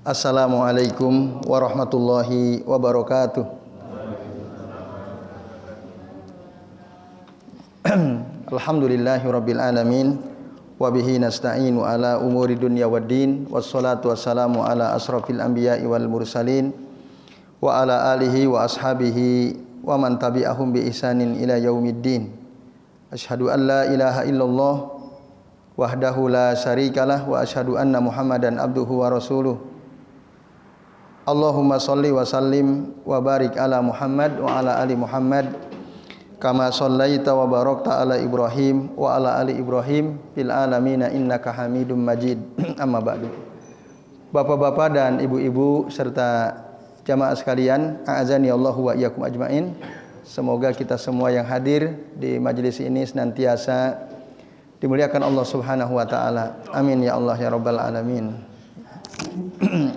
Assalamualaikum warahmatullahi wabarakatuh. Alhamdulillahi rabbil alamin wa bihi nasta'inu ala umuri dunya waddin wassalatu wassalamu ala asrafil anbiya'i wal mursalin wa ala alihi wa ashabihi wa man tabi'ahum bi ihsanin ila yaumiddin. Asyhadu an la ilaha illallah wahdahu la syarikalah wa asyhadu anna Muhammadan abduhu wa rasuluh. Allahumma shalli wa sallim wa barik ala Muhammad wa ala ali Muhammad kama shallaita wa barakta ala Ibrahim wa ala ali Ibrahim fil alamin innaka Hamidum Majid. Amma ba'du. Bapak-bapak dan ibu-ibu serta jamaah sekalian, a'azani Allahu wa iyyakum ajmain. Semoga kita semua yang hadir di majelis ini senantiasa dimuliakan Allah Subhanahu wa taala. Amin ya Allah ya rabbal alamin.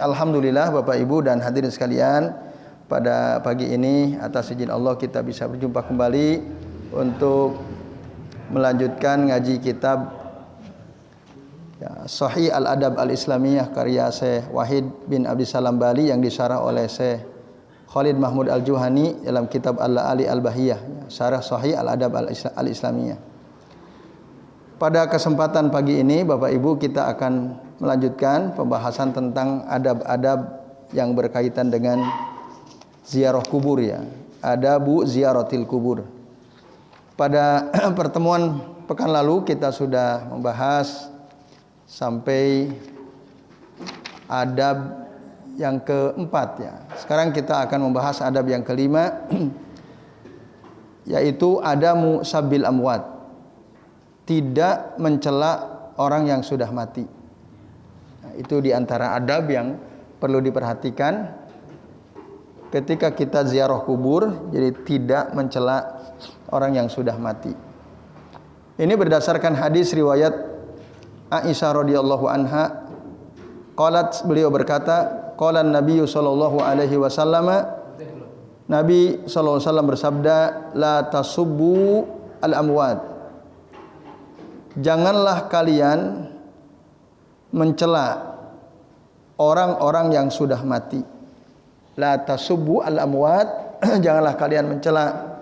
Alhamdulillah Bapak Ibu dan hadirin sekalian, pada pagi ini atas izin Allah kita bisa berjumpa kembali untuk melanjutkan ngaji kitab Sahih Al-Adab Al-Islamiyah karya Syekh Wahid bin Abdissalam Bali yang disyarah oleh Syekh Khalid Mahmud Al-Juhani dalam kitab Al-Ali Al-Bahiyah, syarah Sahih Al-Adab Al-Islamiyah. Pada kesempatan pagi ini Bapak Ibu kita akan melanjutkan pembahasan tentang adab-adab yang berkaitan dengan ziarah kubur ya. Adabu ziaratil kubur. Pada pertemuan pekan lalu kita sudah membahas sampai adab yang keempat ya. Sekarang kita akan membahas adab yang kelima yaitu adamu sabil amwat. Tidak mencela orang yang sudah mati. Nah, itu diantara adab yang perlu diperhatikan ketika kita ziarah kubur, jadi tidak mencela orang yang sudah mati. Ini berdasarkan hadis riwayat Aisyah radhiyallahu anha. Qalat, beliau berkata, qala Nabi sallallahu alaihi wasallam, Nabi sallallahu alaihi wasallam bersabda, la tasubbu al-amwat. Janganlah kalian mencela orang-orang yang sudah mati. La tasubbu al-amwat. Janganlah kalian mencela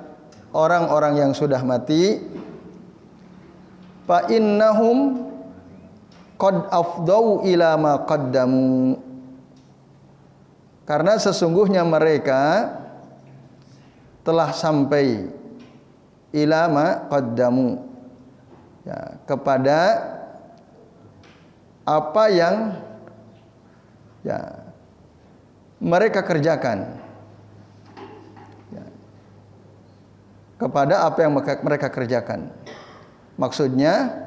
orang-orang yang sudah mati. Fa innahum qad afdau ila ma qaddamu. Karena sesungguhnya mereka telah sampai ila ma qaddamu. Ya, kepada apa yang ya mereka kerjakan ya, kepada apa yang mereka kerjakan. Maksudnya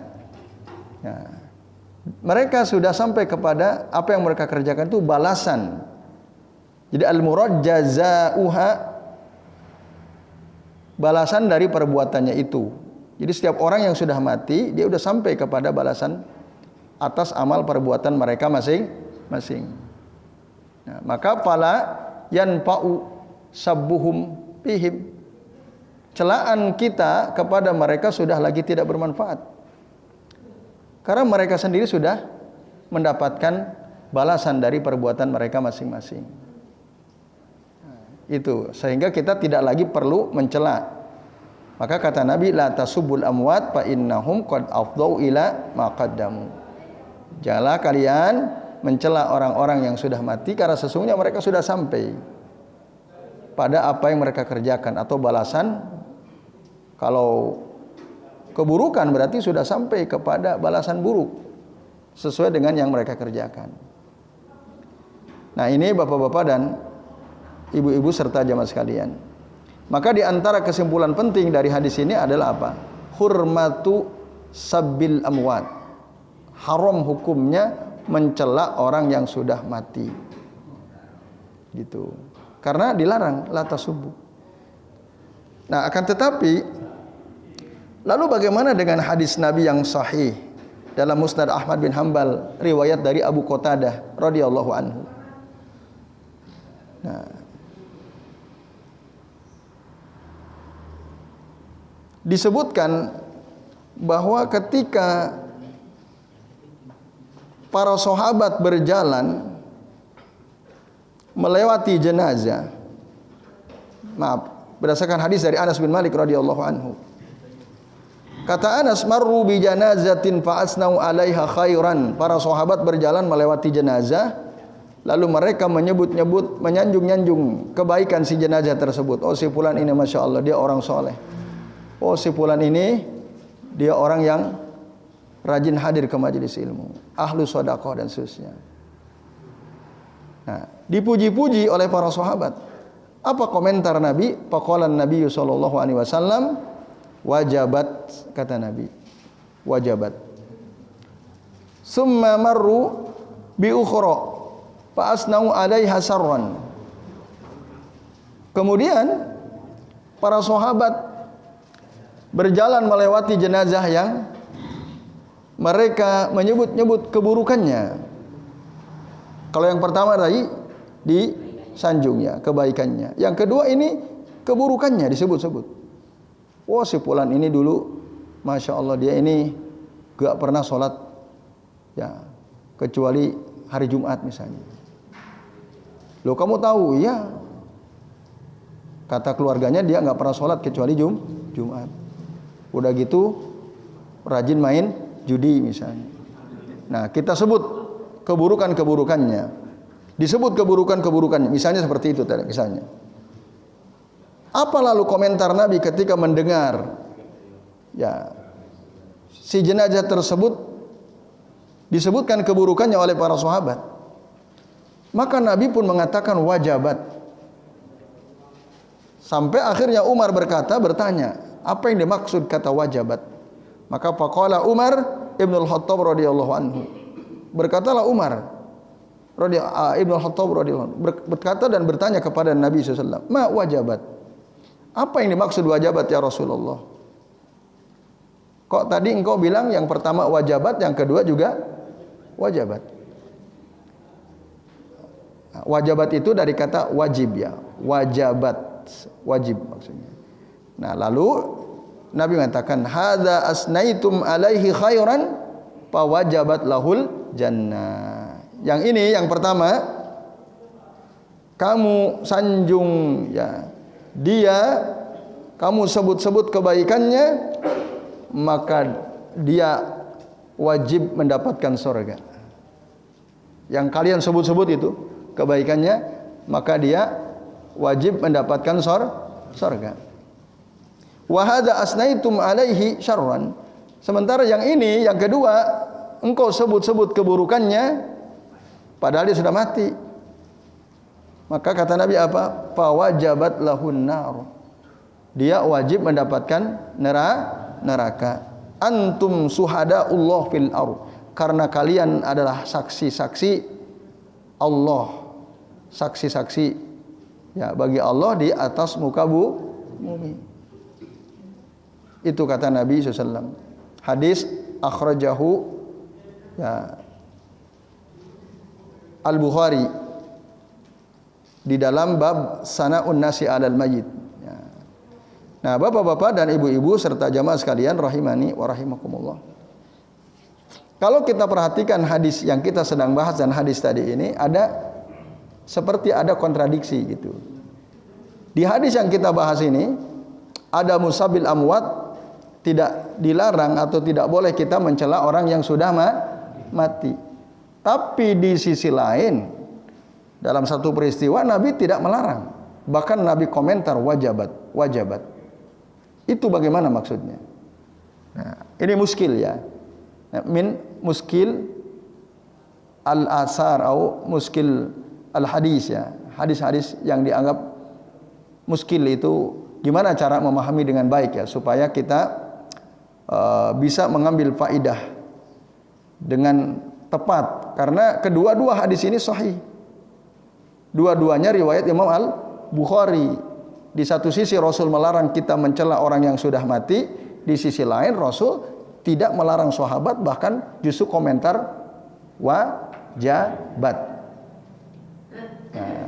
ya, mereka sudah sampai kepada apa yang mereka kerjakan itu balasan. Jadi al-murad jazaa'uha, balasan dari perbuatannya itu. Jadi setiap orang yang sudah mati, dia sudah sampai kepada balasan atas amal perbuatan mereka masing-masing. Nah, maka fala yanfa'u sabbuhum fihim. Celaan kita kepada mereka sudah lagi tidak bermanfaat. Karena mereka sendiri sudah mendapatkan balasan dari perbuatan mereka masing-masing. Nah, itu sehingga kita tidak lagi perlu mencela. Maka kata Nabi, la tasubul amwat fa innahum qad afdau ila ma qaddamu. Janganlah kalian mencela orang-orang yang sudah mati karena sesungguhnya mereka sudah sampai pada apa yang mereka kerjakan atau balasan. Kalau keburukan berarti sudah sampai kepada balasan buruk sesuai dengan yang mereka kerjakan. Nah, ini Bapak-bapak dan ibu-ibu serta jamaah sekalian. Maka di antara kesimpulan penting dari hadis ini adalah apa? Hurmatu sabil amwat. Haram hukumnya mencela orang yang sudah mati. Gitu. Karena dilarang la tasubbu. Nah, akan tetapi lalu bagaimana dengan hadis Nabi yang sahih dalam Musnad Ahmad bin Hanbal riwayat dari Abu Qatadah radhiyallahu anhu? Nah, disebutkan bahwa ketika para sahabat berjalan melewati jenazah. Maaf, berdasarkan hadis dari Anas bin Malik radhiyallahu anhu. Kata Anas, marru bi janazatin fa asnau 'alaiha khairan. Para sahabat berjalan melewati jenazah, lalu mereka menyebut-nyebut, menyanjung-nyanjung kebaikan si jenazah tersebut. Oh, si fulan ini Masya Allah, dia orang soleh. Oh, si fulan ini dia orang yang rajin hadir ke majelis ilmu, ahlu sedekah dan seterusnya. Nah, dipuji-puji oleh para sahabat. Apa komentar Nabi? Faqala Nabi sallallahu alaihi wasallam, wajabat, kata Nabi, wajabat. Summa marru bi ukhra fa asnau 'alaiha sarran. Kemudian para sahabat berjalan melewati jenazah yang mereka menyebut-nyebut keburukannya. Kalau yang pertama tadi disanjungnya, kebaikannya. Yang kedua ini keburukannya disebut-sebut. Oh, si fulan ini dulu Masya Allah dia ini gak pernah sholat ya kecuali hari Jumat misalnya. Loh, kamu tahu? Iya. Kata keluarganya dia gak pernah sholat kecuali Jumat. Udah gitu rajin main judi misalnya. Nah, kita sebut keburukan-keburukannya. Disebut keburukan-keburukannya. Misalnya seperti itu tadi misalnya. Apa lalu komentar Nabi ketika mendengar ya si jenazah tersebut disebutkan keburukannya oleh para sahabat? Maka Nabi pun mengatakan wajabat. Sampai akhirnya Umar bertanya, apa yang dimaksud kata wajabat? Maka faqala Umar Ibnul Khattab radhiyallahu anhu. Berkatalah Umar Ibnul Khattab radhiyallahu anhu berkata dan bertanya kepada Nabi sallallahu alaihi wasallam, "Ma wajabat?" Apa yang dimaksud wajabat ya Rasulullah? Kok tadi engkau bilang yang pertama wajabat, yang kedua juga wajabat? Wajabat itu dari kata wajib ya. Wajabat, wajib maksudnya. Nah, lalu Nabi mengatakan, "Hadza asnaitum alaihi khairan fa wajabat lahul jannah." Yang ini yang pertama kamu sanjung ya. Dia kamu sebut-sebut kebaikannya, maka dia wajib mendapatkan surga. Yang kalian sebut-sebut itu kebaikannya, maka dia wajib mendapatkan surga. Wa hadza asnaitum alaihi syarran. Sementara yang ini, yang kedua, engkau sebut-sebut keburukannya padahal dia sudah mati. Maka kata Nabi apa? Fa wajabat lahun nar. Dia wajib mendapatkan neraka. Antum suhadaullah fil ardh. Karena kalian adalah saksi-saksi Allah. Saksi-saksi ya bagi Allah di atas muka bumi. Itu kata Nabi SAW. Hadis akhrajahu ya, Al-Bukhari di dalam bab sana'un nasi 'alal mayyit. Ya. Nah, bapak-bapak dan ibu-ibu serta jamaah sekalian rahimani wa rahimakumullah. Kalau kita perhatikan hadis yang kita sedang bahas dan hadis tadi ini seperti ada kontradiksi gitu. Di hadis yang kita bahas ini ada musabil amwat, tidak dilarang atau tidak boleh kita mencela orang yang sudah mati. Tapi di sisi lain dalam satu peristiwa Nabi tidak melarang. Bahkan Nabi komentar wajabat. Itu bagaimana maksudnya? Nah, ini muskil ya. Min muskil al-asar atau muskil al-hadis ya. Hadis-hadis yang dianggap muskil itu gimana cara memahami dengan baik ya supaya kita bisa mengambil faidah dengan tepat, karena kedua-dua hadis ini sahih. Dua-duanya riwayat Imam Al-Bukhari. Di satu sisi Rasul melarang kita mencela orang yang sudah mati, di sisi lain Rasul tidak melarang sahabat, bahkan justru komentar wajabat. Nah,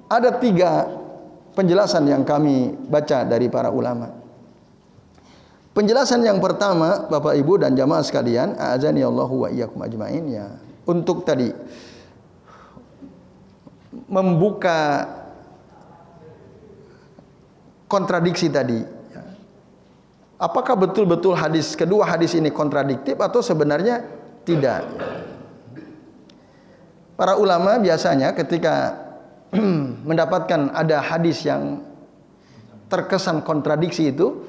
ada 3 penjelasan yang kami baca dari para ulama. Penjelasan yang pertama, Bapak Ibu dan jamaah sekalian, a'azani Allahu wa iyyakum ajmain ya. Untuk tadi membuka kontradiksi tadi. Apakah betul-betul kedua hadis ini kontradiktif atau sebenarnya tidak? Para ulama biasanya ketika mendapatkan ada hadis yang terkesan kontradiksi itu,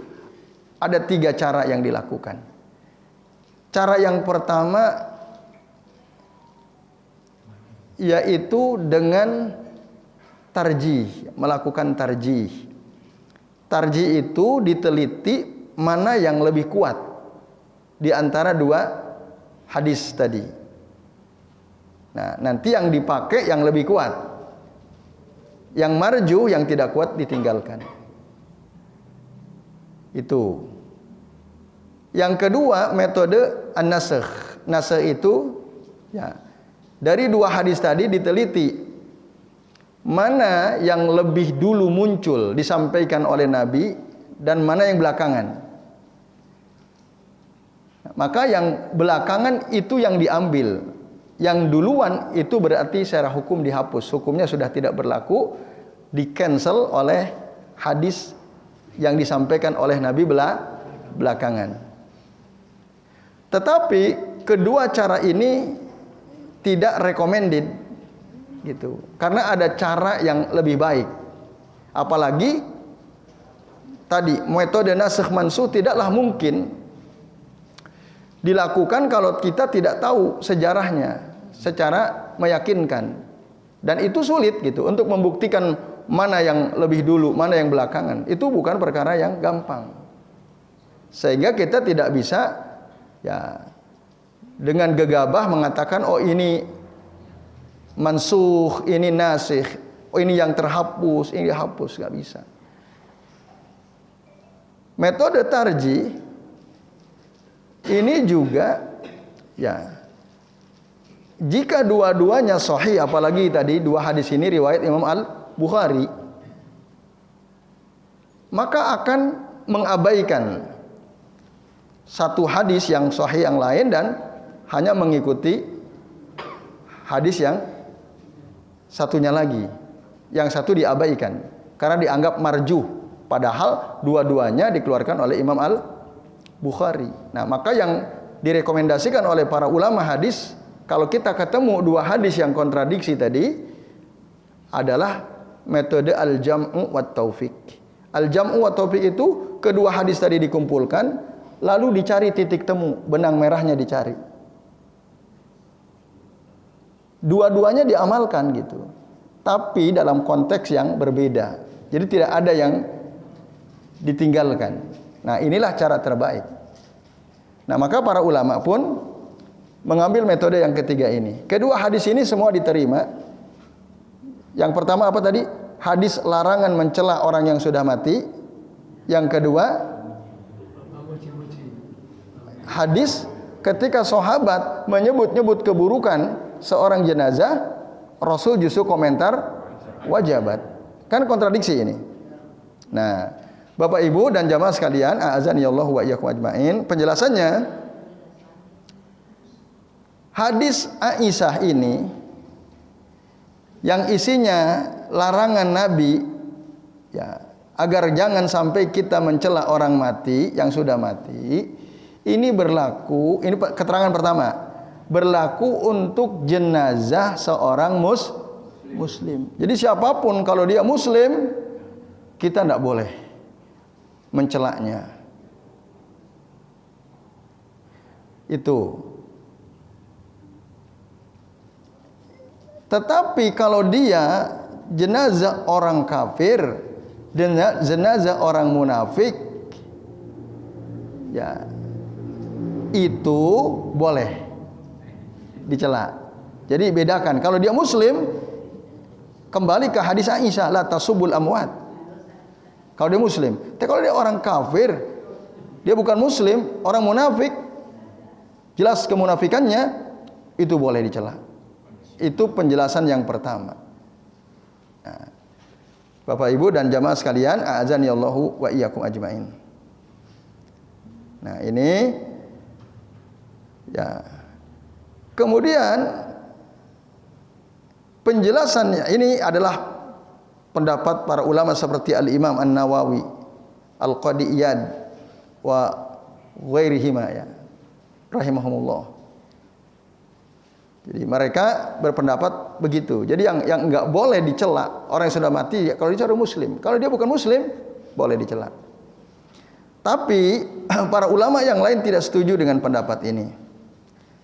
ada 3 cara yang dilakukan. Cara yang pertama yaitu dengan tarjih, melakukan tarjih. Tarjih itu diteliti mana yang lebih kuat di antara 2 hadis tadi. Nah, nanti yang dipakai yang lebih kuat. Yang marjuh, yang tidak kuat ditinggalkan. Itu. Yang kedua, metode an-nasakh. Nasakh itu ya, dari 2 hadis tadi diteliti mana yang lebih dulu muncul disampaikan oleh Nabi dan mana yang belakangan. Maka yang belakangan itu yang diambil. Yang duluan itu berarti secara hukum dihapus. Hukumnya sudah tidak berlaku, di-cancel oleh hadis yang disampaikan oleh Nabi belakangan. Tetapi kedua cara ini tidak recommended gitu. Karena ada cara yang lebih baik. Apalagi tadi metode nasakh mansukh tidaklah mungkin dilakukan kalau kita tidak tahu sejarahnya secara meyakinkan, dan itu sulit gitu untuk membuktikan mana yang lebih dulu, mana yang belakangan. Itu bukan perkara yang gampang, sehingga kita tidak bisa ya dengan gegabah mengatakan oh ini mansukh, ini nasikh, oh ini yang terhapus, ini dihapus, nggak bisa. Metode tarjih ini juga ya, jika dua-duanya sahih, apalagi tadi 2 hadis ini riwayat Imam Al-Bukhari, maka akan mengabaikan satu hadis yang sahih yang lain dan hanya mengikuti hadis yang satunya lagi. Yang satu diabaikan karena dianggap marjuh, padahal dua-duanya dikeluarkan oleh Imam Al-Bukhari. Nah, maka yang direkomendasikan oleh para ulama hadis, kalau kita ketemu 2 hadis yang kontradiksi tadi, adalah metode al-jam'u wat taufiq. Al-jam'u wat taufiq itu kedua hadis tadi dikumpulkan, lalu dicari titik temu, benang merahnya dicari. Dua-duanya diamalkan gitu, tapi dalam konteks yang berbeda. Jadi tidak ada yang ditinggalkan. Nah, inilah cara terbaik. Nah, maka para ulama pun mengambil metode yang ketiga ini. Kedua hadis ini semua diterima. Yang pertama apa tadi? Hadis larangan mencela orang yang sudah mati. Yang kedua, hadis ketika sahabat menyebut-nyebut keburukan seorang jenazah, Rasul justru komentar wajabat. Kan kontradiksi ini. Nah, Bapak Ibu dan jamaah sekalian, a'azanillahu wa iyyakum ajmain, penjelasannya hadis Aisyah ini yang isinya larangan Nabi ya agar jangan sampai kita mencela orang mati yang sudah mati, ini berlaku, ini keterangan pertama, berlaku untuk jenazah seorang muslim. Jadi siapapun kalau dia muslim, kita tidak boleh mencelaknya. Itu. Tetapi kalau dia jenazah orang kafir, jenazah orang munafik, ya itu boleh dicela. Jadi bedakan. Kalau dia muslim, kembali ke hadis Aisyah, la tasubul amwat. Kalau dia muslim. Tapi kalau dia orang kafir, dia bukan muslim, orang munafik, jelas kemunafikannya, itu boleh dicela. Itu penjelasan yang pertama. Nah, Bapak Ibu dan jamaah sekalian, a'azanillahu wa iyyakum ajmain. Nah, ini ya. Kemudian Penjelasannya ini adalah pendapat para ulama seperti Al-Imam An-Nawawi, Al-Qadi Iyad wa ghairihima ya, rahimahumullah. Jadi mereka berpendapat begitu. Jadi yang enggak boleh dicela orang yang sudah mati kalau dia orang muslim. Kalau dia bukan muslim boleh dicela. Tapi para ulama yang lain tidak setuju dengan pendapat ini.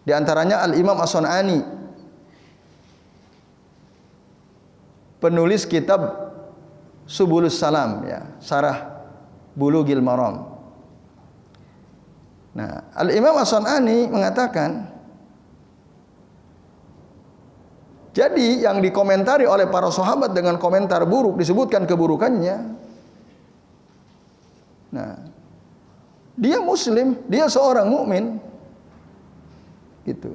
Di antaranya Al-Imam As-Sun'ani, penulis kitab Subulus Salam ya, Syarah Bulughil Maram. Nah, Al-Imam As-Sun'ani mengatakan, jadi yang dikomentari oleh para sahabat dengan komentar buruk disebutkan keburukannya. Nah, dia muslim, dia seorang mukmin. Gitu.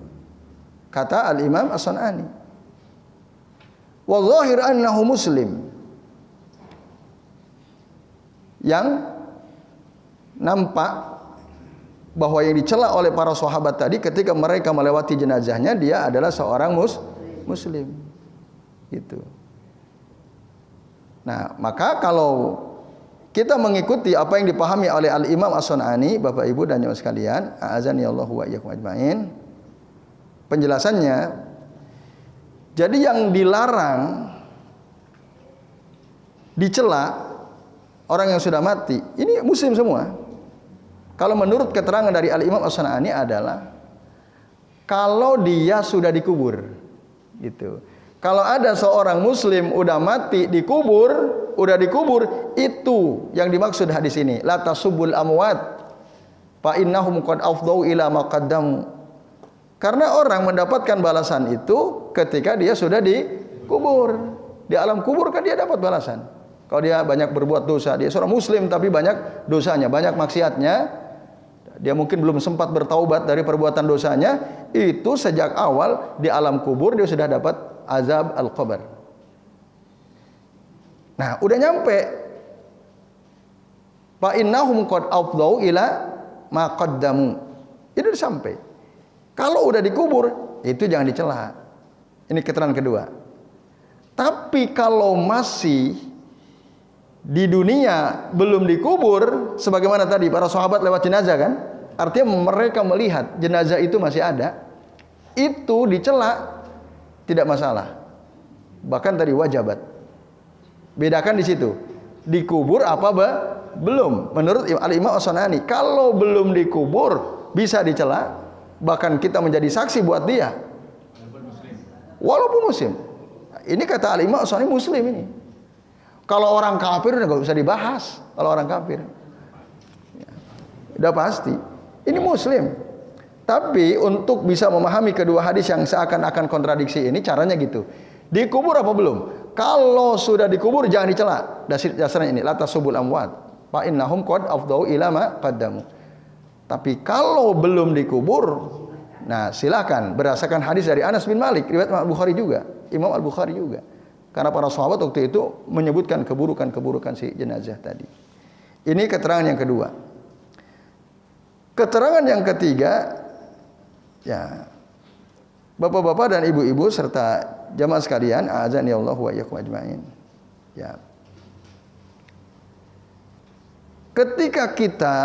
Kata Al-Imam As-Sun'ani. Wa zahir annahu muslim. Yang nampak bahwa yang dicela oleh para sahabat tadi ketika mereka melewati jenazahnya, dia adalah seorang muslim. Gitu. Nah, maka kalau kita mengikuti apa yang dipahami oleh Al-Imam As-Sun'ani, Bapak Ibu dan Jemaah sekalian, a'azani Allahu wa iyyakum ajmain. Penjelasannya, jadi yang dilarang dicela orang yang sudah mati, ini muslim semua. Kalau menurut keterangan dari Al-Imam As-Sun'ani adalah kalau dia sudah dikubur, gitu. Kalau ada seorang muslim udah mati udah dikubur, itu yang dimaksud hadis ini. La tasubul amwat fa innahum qad afdau ila ma qaddamu. Karena orang mendapatkan balasan itu ketika dia sudah dikubur. Di alam kubur kan dia dapat balasan. Kalau dia banyak berbuat dosa, dia seorang muslim tapi banyak dosanya, banyak maksiatnya, dia mungkin belum sempat bertaubat dari perbuatan dosanya, itu sejak awal di alam kubur dia sudah dapat azab al-qabr. Nah, udah nyampe. Fa innahum qad afdau ila ma qaddamu. Itu udah sampai. Kalau udah dikubur, itu jangan dicela. Ini keterangan kedua. Tapi kalau masih di dunia belum dikubur, sebagaimana tadi para sahabat lewat jenazah kan, artinya mereka melihat jenazah itu masih ada, itu dicela tidak masalah. Bahkan tadi wajabat. Bedakan di situ. Dikubur apa belum? Menurut Al-Imam As-Sun'ani, kalau belum dikubur bisa dicela, bahkan kita menjadi saksi buat dia. Walaupun muslim. Ini kata Al-Imam As-Sun'ani muslim ini. Kalau orang kafir udah nggak usah dibahas. Kalau orang kafir, ya, udah pasti. Ini muslim. Tapi untuk bisa memahami kedua hadis yang seakan-akan kontradiksi ini, caranya gitu. Dikubur apa belum? Kalau sudah dikubur jangan dicela. Dasarnya ini, la tasubul amwat fa innahum qad afdau ila ma qaddamu. Tapi kalau belum dikubur, nah silakan berdasarkan hadis dari Anas bin Malik, riwayat Al-Bukhari juga, Imam Al-Bukhari juga. Karena para sahabat waktu itu menyebutkan keburukan-keburukan si jenazah tadi. Ini keterangan yang kedua. Keterangan yang ketiga, ya, bapak-bapak dan ibu-ibu serta jamaah sekalian, a'azani Allah wa iyyakum ajmain. Ya. Ketika kita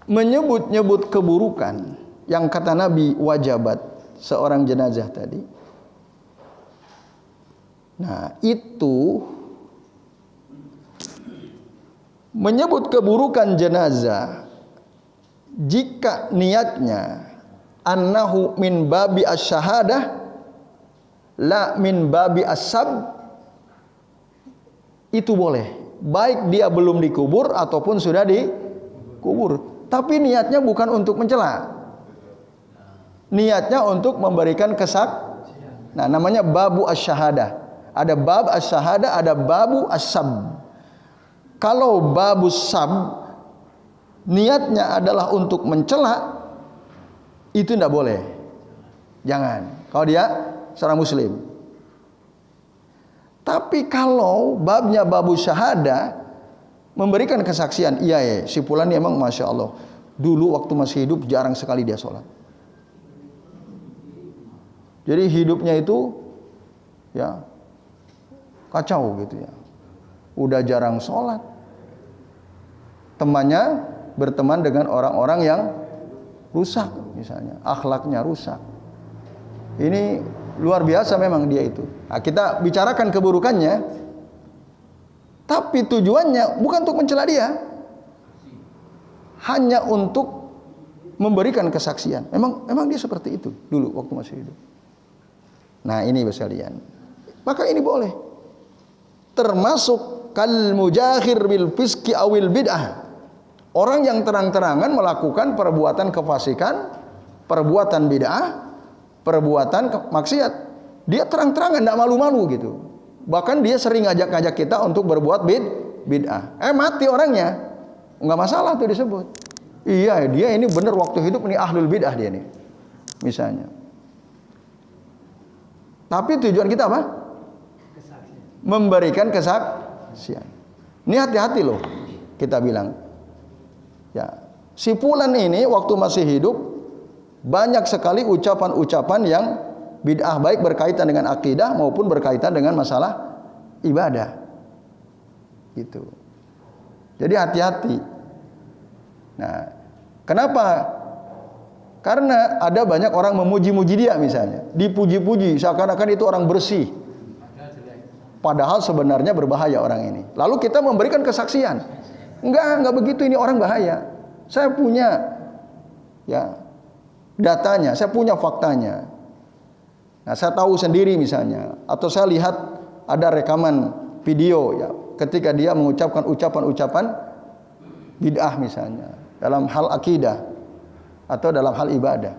menyebut-nyebut keburukan yang kata Nabi wajabat seorang jenazah tadi, nah itu menyebut keburukan jenazah jika niatnya annahu min babi asy-syahadah la min babi as-sab, itu boleh, baik dia belum dikubur ataupun sudah dikubur. Tapi niatnya bukan untuk mencela, niatnya untuk memberikan nah namanya babu asy-syahadah. Ada bab asy-syahadah, ada babu as-sab. Kalau babu sab niatnya adalah untuk mencela, itu tidak boleh. Jangan. Kalau dia seorang muslim. Tapi kalau babnya babu syahadah, memberikan kesaksian, iya ya, si fulan ini emang masya Allah, dulu waktu masih hidup jarang sekali dia sholat. Jadi hidupnya itu ya kacau gitu ya. Udah jarang sholat, temannya berteman dengan orang-orang yang rusak misalnya, akhlaknya rusak. Ini luar biasa memang dia itu. Nah, kita bicarakan keburukannya, tapi tujuannya bukan untuk mencela dia, hanya untuk memberikan kesaksian. Memang dia seperti itu dulu waktu masih hidup. Nah ini sekalian, maka ini boleh termasuk kal mujahir bil fiski awil bid'ah. Orang yang terang-terangan melakukan perbuatan kefasikan, perbuatan bid'ah, perbuatan maksiat. Dia terang-terangan, tidak malu-malu gitu. Bahkan dia sering ngajak-ngajak kita untuk berbuat bid'ah. Mati orangnya, nggak masalah tuh disebut. Iya, dia ini benar waktu hidup ini ahlul bid'ah dia nih, misalnya. Tapi tujuan kita apa? Memberikan kesaksian. Ini hati-hati loh, kita bilang. Ya, si fulan ini waktu masih hidup banyak sekali ucapan-ucapan yang bid'ah, baik berkaitan dengan akidah maupun berkaitan dengan masalah ibadah. Gitu. Jadi hati-hati. Nah, kenapa? Karena ada banyak orang memuji-muji dia misalnya, dipuji-puji seakan-akan itu orang bersih. Padahal sebenarnya berbahaya orang ini. Lalu kita memberikan kesaksian. Enggak begitu, ini orang bahaya. Saya punya ya datanya, saya punya faktanya. Nah, saya tahu sendiri misalnya, atau saya lihat ada rekaman video ya ketika dia mengucapkan ucapan-ucapan bid'ah misalnya dalam hal akidah atau dalam hal ibadah.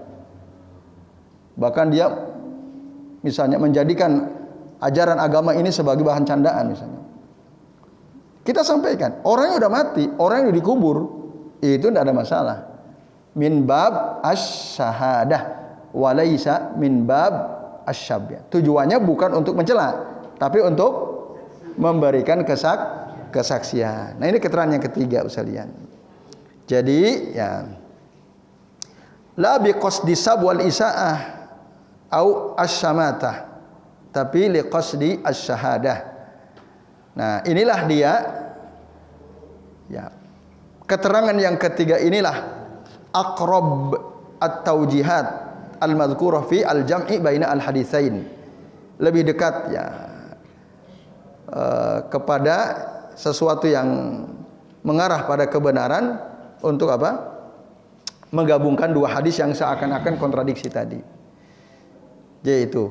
Bahkan dia misalnya menjadikan ajaran agama ini sebagai bahan candaan misalnya. Kita sampaikan, orang yang udah mati, orang yang dikubur, itu tidak ada masalah. Min bab asy-syahadah walaysa min bab asy-syabya. Tujuannya bukan untuk mencela, tapi untuk memberikan kesaksian. Nah, ini keterangan yang ketiga sekalian. Jadi ya la biqasdi sab wal isaah au asy-syamatah, tapi liqasdi asy-syahadah. Nah, inilah dia ya. Keterangan yang ketiga inilah aqrab at-taujihat al-madhkurah fi al-jam'i baina al-haditsain. Lebih dekat ya kepada sesuatu yang mengarah pada kebenaran untuk apa? Menggabungkan dua hadis yang seakan-akan kontradiksi tadi. Yaitu,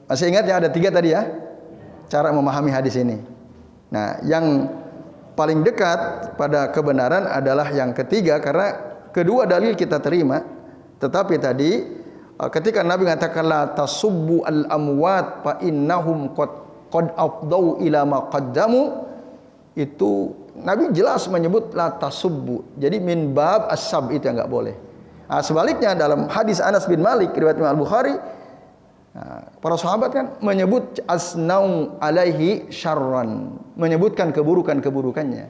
masih ingat ya ada tiga tadi ya cara memahami hadis ini. Nah, yang paling dekat pada kebenaran adalah yang ketiga, karena kedua dalil kita terima. Tetapi tadi ketika Nabi mengatakan la tasubbu al amwat fa innahum qad afdau ila ma qaddamu, itu Nabi jelas menyebut la tasubbu. Jadi min bab as-sab itu yang enggak boleh. Nah, sebaliknya dalam hadis Anas bin Malik riwayat Imam Al-Bukhari, para sahabat kan menyebut asnau alaihi syarran, menyebutkan keburukan-keburukannya.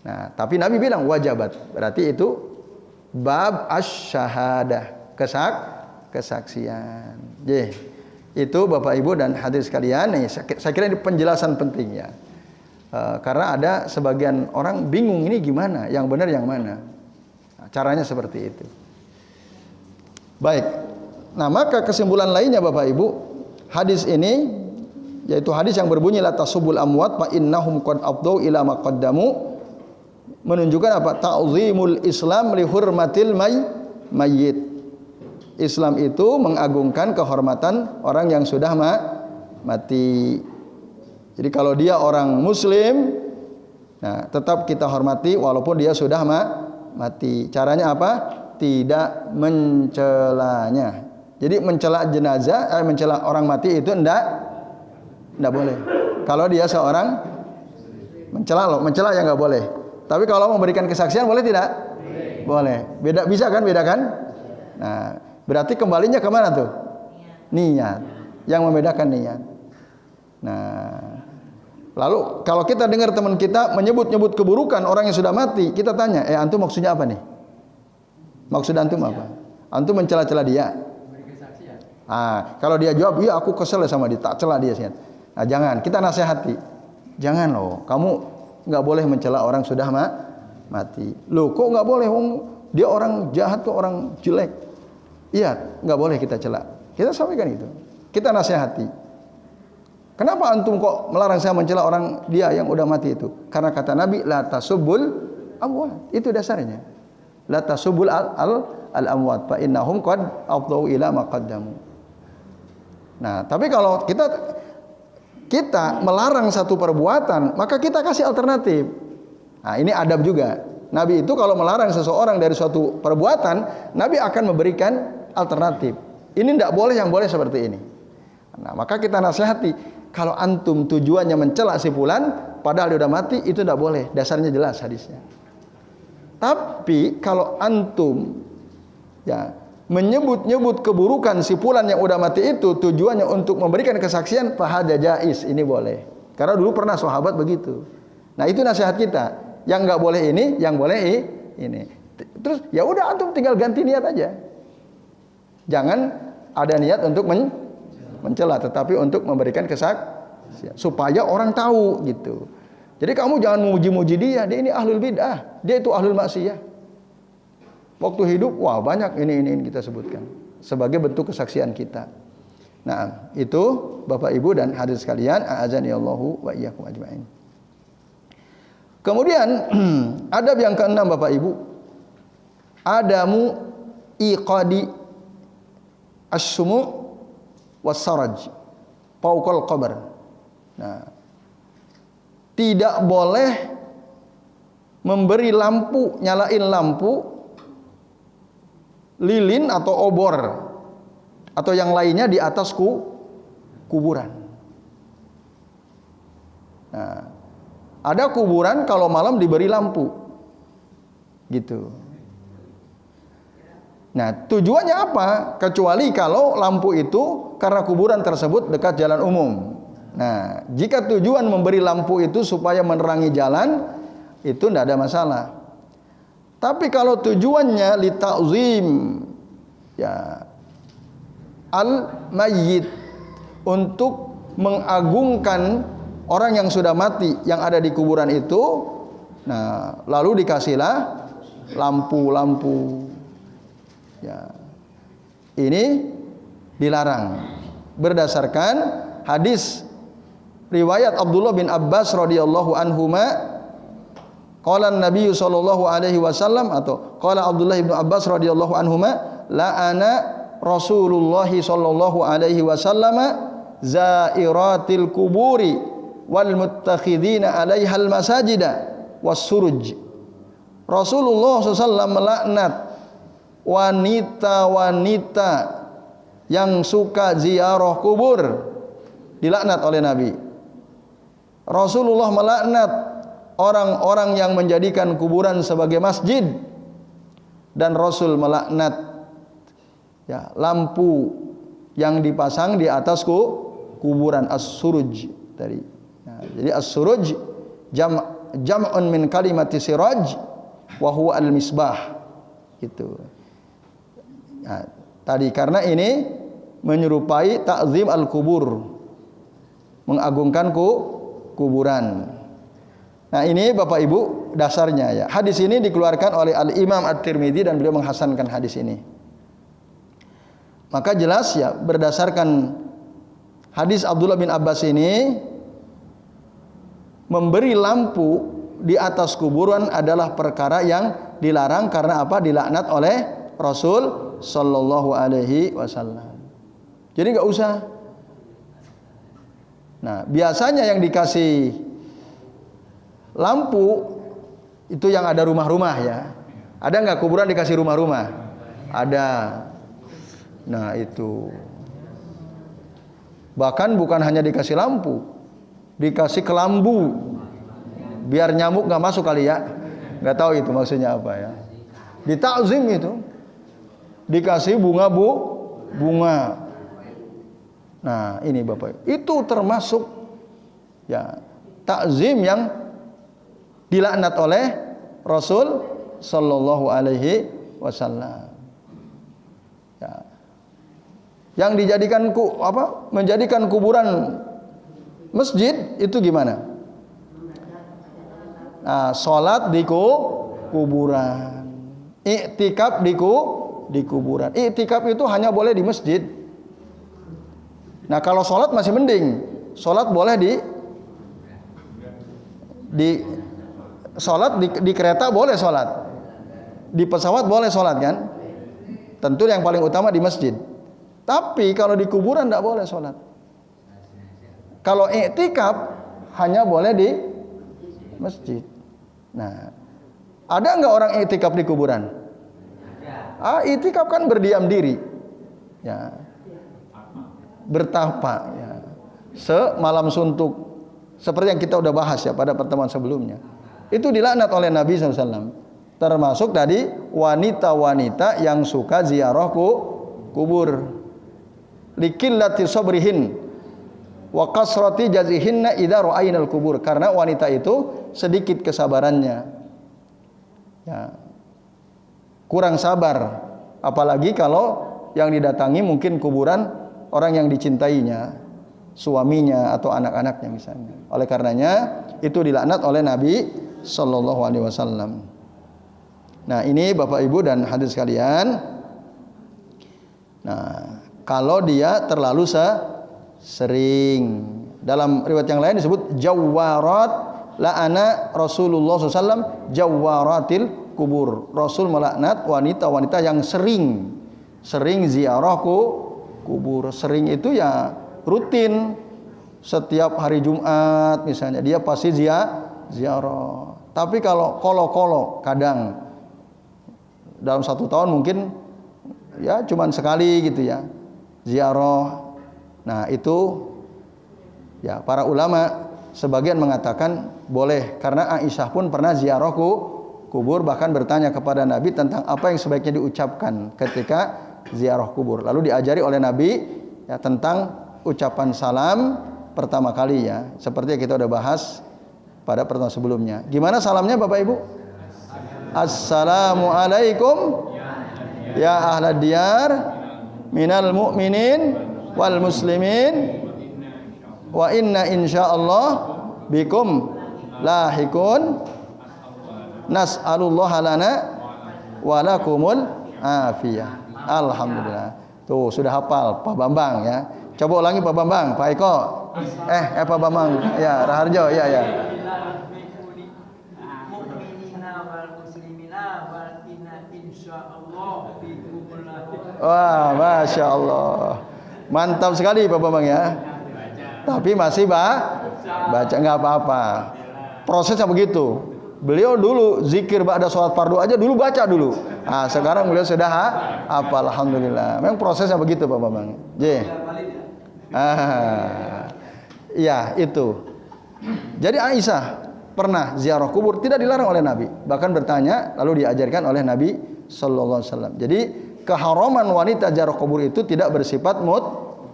Nah, tapi Nabi bilang wajabat. Berarti itu bab asy-syahadah, kesaksian. Itu Bapak Ibu dan hadirin sekalian, nih saya kira ini penjelasan penting ya. Karena ada sebagian orang bingung ini gimana, yang benar yang mana. Nah, caranya seperti itu. Baik. Nah, maka kesimpulan lainnya Bapak Ibu, hadis ini yaitu hadis yang berbunyi la tasubul amwat fa innahum qad afdau ila ma qaddamu, menunjukkan apa? Ta'zimul Islam li hurmatil mayyit. Islam itu mengagungkan kehormatan orang yang sudah mati. Jadi kalau dia orang muslim, nah tetap kita hormati walaupun dia sudah mati. Caranya apa? Tidak mencelanya. Jadi mencela jenazah, mencela orang mati itu enggak boleh. Kalau dia seorang mencela ya enggak boleh. Tapi kalau memberikan kesaksian boleh tidak? Boleh. Beda, bisa kan bedakan? Nah, berarti kembalinya ke mana tuh? Niat. Yang membedakan niat. Nah, lalu kalau kita dengar teman kita menyebut-nyebut keburukan orang yang sudah mati, kita tanya, antum maksudnya apa nih? Maksud antum apa? Antum mencela-cela dia? Kalau dia jawab, iya aku kesel sama dia, tak cela dia. Nah, jangan, kita nasihati. Jangan loh, kamu nggak boleh mencela orang sudah mati. Loh, kok nggak boleh? Dia orang jahat, kok orang jelek. Iya, nggak boleh kita cela. Kita sampaikan itu. Kita nasihati. Kenapa antum kok melarang saya mencela orang dia yang udah mati itu? Karena kata Nabi, la tasubul amwat. Itu dasarnya. La tasubul al amwat fa innahum qad afdau ila ma qaddamu. Nah, tapi kalau kita melarang satu perbuatan, maka kita kasih alternatif. Nah, ini adab juga. Nabi itu kalau melarang seseorang dari suatu perbuatan, Nabi akan memberikan alternatif. Ini tidak boleh, yang boleh seperti ini. Nah, maka kita nasihati, kalau antum tujuannya mencela si fulan, padahal dia sudah mati, itu tidak boleh. Dasarnya jelas hadisnya. Tapi kalau antum menyebut-nyebut keburukan si fulan yang udah mati itu, tujuannya untuk memberikan kesaksian, fahada jaiz, ini boleh. Karena dulu pernah sahabat begitu. Nah, itu nasihat kita. Yang nggak boleh ini, yang boleh ini. Terus ya udah antum tinggal ganti niat aja. Jangan ada niat untuk mencela, tetapi untuk memberikan kesaksian supaya orang tahu gitu. Jadi kamu jangan memuji-muji dia ini ahlul bid'ah, dia itu ahlul maksiyah. Waktu hidup, wah banyak ini kita sebutkan sebagai bentuk kesaksian kita. Nah, itu Bapak Ibu dan hadirin sekalian, a'azanillahu wa iyyakum ajmain. Kemudian adab yang keenam Bapak Ibu, adamu iqadi as-sumu' was-saraj fauqal qabr. Nah, tidak boleh memberi lampu, nyalain lampu, lilin atau obor atau yang lainnya di atas kuburan. Nah, ada kuburan kalau malam diberi lampu, gitu. Nah, tujuannya apa? Kecuali kalau lampu itu karena kuburan tersebut dekat jalan umum. Nah, jika tujuan memberi lampu itu supaya menerangi jalan, itu tidak ada masalah. Tapi kalau tujuannya li ta'zim al-mayyit, untuk mengagungkan orang yang sudah mati yang ada di kuburan itu, nah lalu dikasihlah lampu-lampu. Ini dilarang berdasarkan hadis riwayat Abdullah bin Abbas radhiyallahu anhuma. Qala Nabi sallallahu alaihi wasallam, atau qala Abdullah bin Abbas radhiyallahu anhuma, la ana Rasulullah sallallahu alaihi wasallam zairatil kuburi wal muttakhidina 'alaiha al masajida was suruj. Rasulullah SAW melaknat wanita-wanita yang suka ziarah kubur, dilaknat oleh Nabi. Rasulullah melaknat orang-orang yang menjadikan kuburan sebagai masjid, dan Rasul melaknat lampu yang dipasang di atas kuburan, as-suruj tadi. Nah, jadi as-suruj jam'un min kalimati siraj wa huwa al-misbah, gitu. Nah, tadi karena ini menyerupai ta'zim al-kubur, mengagungkan kuburan. Nah, ini Bapak Ibu dasarnya ya. Hadis ini dikeluarkan oleh Al-Imam At-Tirmidzi dan beliau menghasankan hadis ini. Maka jelas ya, berdasarkan hadis Abdullah bin Abbas ini, memberi lampu di atas kuburan adalah perkara yang dilarang karena apa? Dilaknat oleh Rasul sallallahu alaihi wasallam. Jadi enggak usah. Nah, biasanya yang dikasih lampu itu yang ada rumah-rumah ya. Ada enggak kuburan dikasih rumah-rumah? Ada. Nah, itu. Bahkan bukan hanya dikasih lampu, dikasih kelambu. Biar nyamuk enggak masuk kali ya. Enggak tahu itu maksudnya apa ya. Ditakzim itu. Dikasih bunga. Nah, ini Bapak. Itu termasuk ya takzim yang dilaknat oleh Rasul sallallahu alaihi wasallam. Ya. Yang dijadikan menjadikan kuburan masjid itu gimana? Nah, salat di kuburan. Iktikaf di kuburan. Iktikaf itu hanya boleh di masjid. Nah, kalau salat masih mending. Salat boleh di kereta boleh salat. Di pesawat boleh salat kan? Tentu yang paling utama di masjid. Tapi kalau di kuburan tidak boleh sholat. Kalau iktikaf hanya boleh di masjid. Nah, ada nggak orang iktikaf di kuburan? Iktikaf kan berdiam diri, ya, bertapa, ya, semalam suntuk. Seperti yang kita udah bahas ya pada pertemuan sebelumnya. Itu dilaknat oleh Nabi SAW. Termasuk tadi wanita-wanita yang suka ziarah kubur. Likillati sabrihin wa kasrati jazihinna idza ra'ainal kubur, karena wanita itu sedikit kesabarannya, ya, kurang sabar, apalagi kalau yang didatangi mungkin kuburan orang yang dicintainya, suaminya atau anak-anaknya misalnya. Oleh karenanya itu dilaknat oleh Nabi sallallahu alaihi wasallam. Nah, ini Bapak Ibu dan hadirin sekalian. Nah, kalau dia terlalu sering, dalam riwayat yang lain disebut jawarat, la'ana Rasulullah SAW jawaratil kubur. Rasul melaknat wanita-wanita yang sering ziarah kubur. Sering itu ya rutin, setiap hari Jumat misalnya dia pasti ziarah. Tapi kalau kolo-kolo, kadang dalam 1 tahun mungkin ya cuman sekali gitu ya ziarah. Nah, itu ya para ulama sebagian mengatakan boleh, karena Aisyah pun pernah ziarah kubur, bahkan bertanya kepada Nabi tentang apa yang sebaiknya diucapkan ketika ziarah kubur. Lalu diajari oleh Nabi ya tentang ucapan salam pertama kali, ya, seperti yang kita udah bahas pada pertemuan sebelumnya. Gimana salamnya Bapak Ibu? Assalamualaikum ya ahlad diyar minal mu'minin wal muslimin wa inna insyaallah bikum lahikun nas'alullaha lana wa lakumul afiyah. Alhamdulillah. Tuh sudah hafal Pak Bambang ya. Coba ulangi Pak Bambang, Pak Eko. Pak Bambang. Ya, Raharjo, ya. Wah, Masya Allah, mantap sekali Pak Bambang ya. Tapi masih baca, nggak apa-apa. Prosesnya begitu. Beliau dulu zikir ba'da sholat fardu aja dulu baca dulu. Nah, sekarang beliau sudah hafal, alhamdulillah. Memang prosesnya begitu Pak Bambang. Ya itu. Jadi Aisyah pernah ziarah kubur, tidak dilarang oleh Nabi. Bahkan bertanya, lalu diajarkan oleh Nabi Sallallahu Alaihi Wasallam. Jadi keharaman wanita ziarah kubur itu tidak bersifat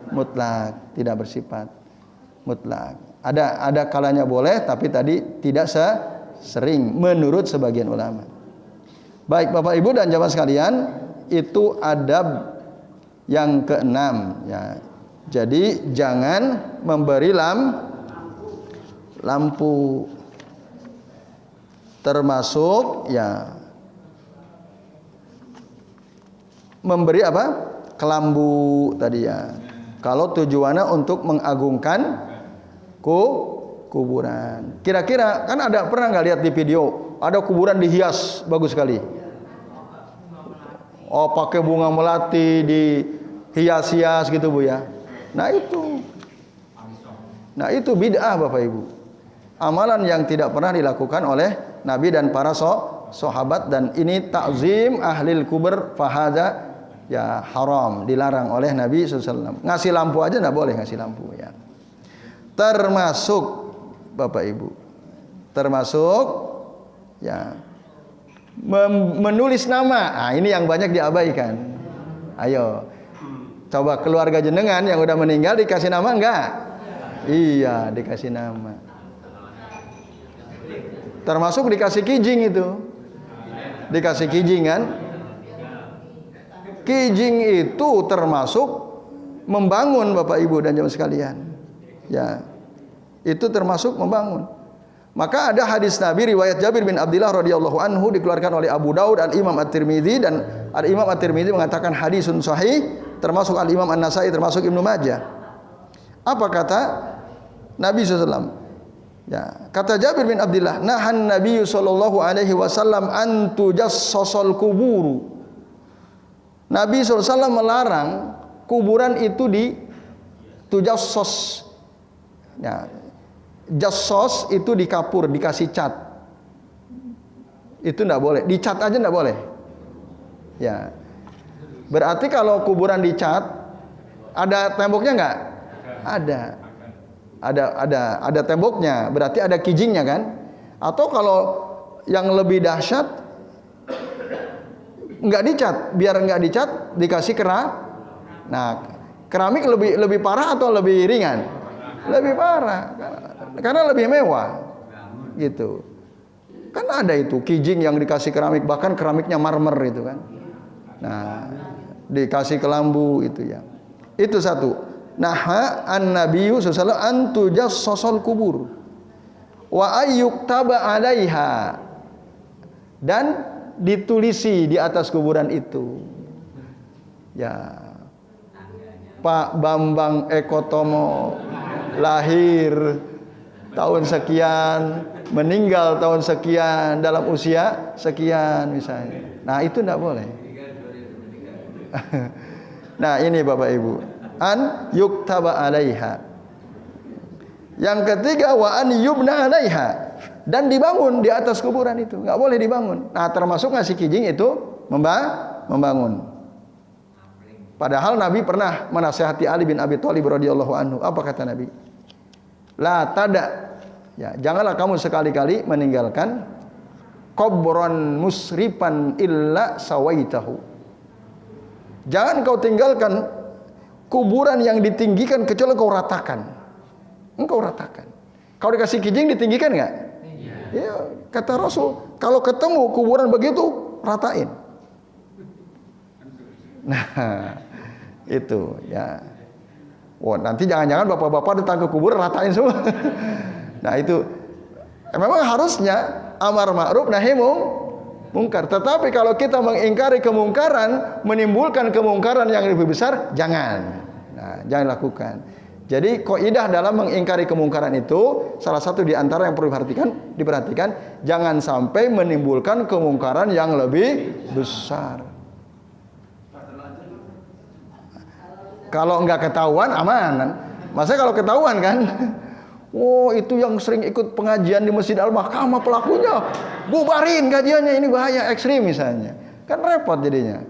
mutlak, tidak bersifat mutlak. Ada kalanya boleh, tapi tadi tidak sering menurut sebagian ulama. Baik Bapak Ibu dan jamaah sekalian, itu adab yang keenam ya. Jadi jangan memberi lampu, termasuk ya memberi kelambu tadi ya. Kalau tujuannya untuk mengagungkan kuburan. Kira-kira kan pernah nggak lihat di video ada kuburan dihias bagus sekali. Oh, pakai bunga melati dihias-hias gitu Bu ya. Nah itu bid'ah Bapak Ibu. Amalan yang tidak pernah dilakukan oleh Nabi dan para sahabat, dan ini takzim ahlil kubur fahadha ya haram, dilarang oleh Nabi SAW. Ngasih lampu aja nggak boleh ngasih lampu ya. Termasuk Bapak Ibu, termasuk ya menulis nama. Nah, ini yang banyak diabaikan. Ayo, coba keluarga jenengan yang udah meninggal dikasih nama enggak? Iya, dikasih nama. Termasuk dikasih kijing itu. Dikasih kijing kan? Kijing itu termasuk membangun Bapak Ibu dan jemaah sekalian. Ya. Itu termasuk membangun. Maka ada hadis Nabi riwayat Jabir bin Abdullah radhiyallahu anhu dikeluarkan oleh Abu Daud, Al-Imam At-Tirmidzi, dan Al-Imam At-Tirmidzi mengatakan hadisun sahih, termasuk Al-Imam An-Nasai, termasuk Ibnu Majah. Apa kata Nabi SAW? Ya, kata Jabir bin Abdullah, nahan Nabi sallallahu alaihi wasallam an tujassasal kuburu. Nabi SAW melarang kuburan itu tujassas. Ya, jassos itu dikapur, dikasih cat. Itu enggak boleh. Dicat aja enggak boleh. Ya. Berarti kalau kuburan dicat, ada temboknya enggak? Ada. Ada temboknya, berarti ada kijingnya kan? Atau kalau yang lebih dahsyat enggak dicat, biar enggak dicat dikasih Nah, keramik lebih parah atau lebih ringan? Lebih parah. Karena lebih mewah gitu. Kan ada itu kijing yang dikasih keramik, bahkan keramiknya marmer itu kan. Nah, dikasih kelambu itu ya. Itu satu. Naha an-nabiyyu sallallahu alaihi wasallam an tujassasal kubur wa ayyuktaba 'alaiha, dan ditulisi di atas kuburan itu. Ya. Pak Bambang Ekotomo lahir tahun sekian, meninggal tahun sekian, dalam usia sekian misalnya. Nah, itu tidak boleh. Nah, ini Bapak Ibu, an yuktaba 'alaiha. Yang ketiga, wa an yubna 'alaiha, dan dibangun di atas kuburan itu. Enggak boleh dibangun. Nah, termasuk ngasih kijing itu membangun. Padahal Nabi pernah menasihati Ali bin Abi Thalib radhiyallahu anhu. Apa kata Nabi? La tada, ya, janganlah kamu sekali-kali meninggalkan qabran musrifan illa sawaitahu. Jangan kau tinggalkan kuburan yang ditinggikan kecuali kau ratakan. Engkau ratakan. Kau dikasih kijing ditinggikan enggak? Ya, kata Rasul, kalau ketemu kuburan begitu, ratain. Nah, itu ya. Wah, nanti jangan-jangan bapak-bapak datang ke kubur ratain semua. Nah, itu memang harusnya amar ma'ruf nahi mungkar. Tetapi kalau kita mengingkari kemungkaran, menimbulkan kemungkaran yang lebih besar, jangan. Nah, jangan lakukan. Jadi kaidah dalam mengingkari kemungkaran itu salah satu di antara yang perlu diperhatikan, jangan sampai menimbulkan kemungkaran yang lebih besar. Kalau enggak ketahuan aman. Masa kalau ketahuan kan? Oh, itu yang sering ikut pengajian di Masjid Al-Mahkamah pelakunya, bubarin kajiannya, ini bahaya ekstrim misalnya. Kan repot jadinya.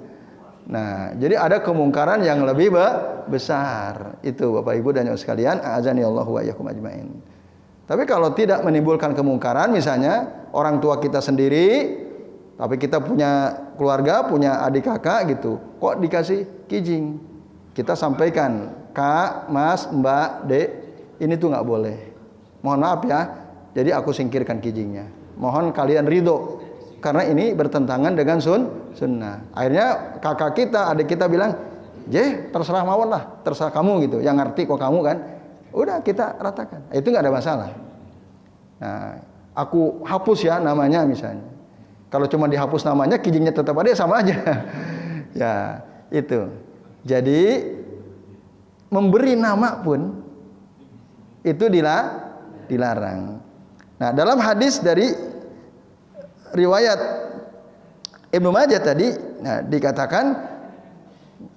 Nah, jadi ada kemungkaran yang lebih besar. Itu Bapak Ibu dan Ibu sekalian, a'azani Allahu wa iyyakum ajmain. Tapi kalau tidak menimbulkan kemungkaran, misalnya orang tua kita sendiri, tapi kita punya keluarga, punya adik kakak gitu, kok dikasih kijing? Kita sampaikan, Kak, Mas, Mbak, Dek, ini tuh nggak boleh. Mohon maaf ya, jadi aku singkirkan kijingnya. Mohon kalian ridho, karena ini bertentangan dengan sunnah. Akhirnya kakak kita, adik kita bilang, terserah mawon lah, terserah kamu gitu. Yang ngerti kok kamu kan. Udah kita ratakan. Itu nggak ada masalah. Nah, aku hapus ya namanya misalnya. Kalau cuma dihapus namanya, kijingnya tetap ada, sama aja. Ya, itu. Jadi memberi nama pun itu dilarang. Nah, dalam hadis dari riwayat Ibnu Majah tadi, nah, dikatakan,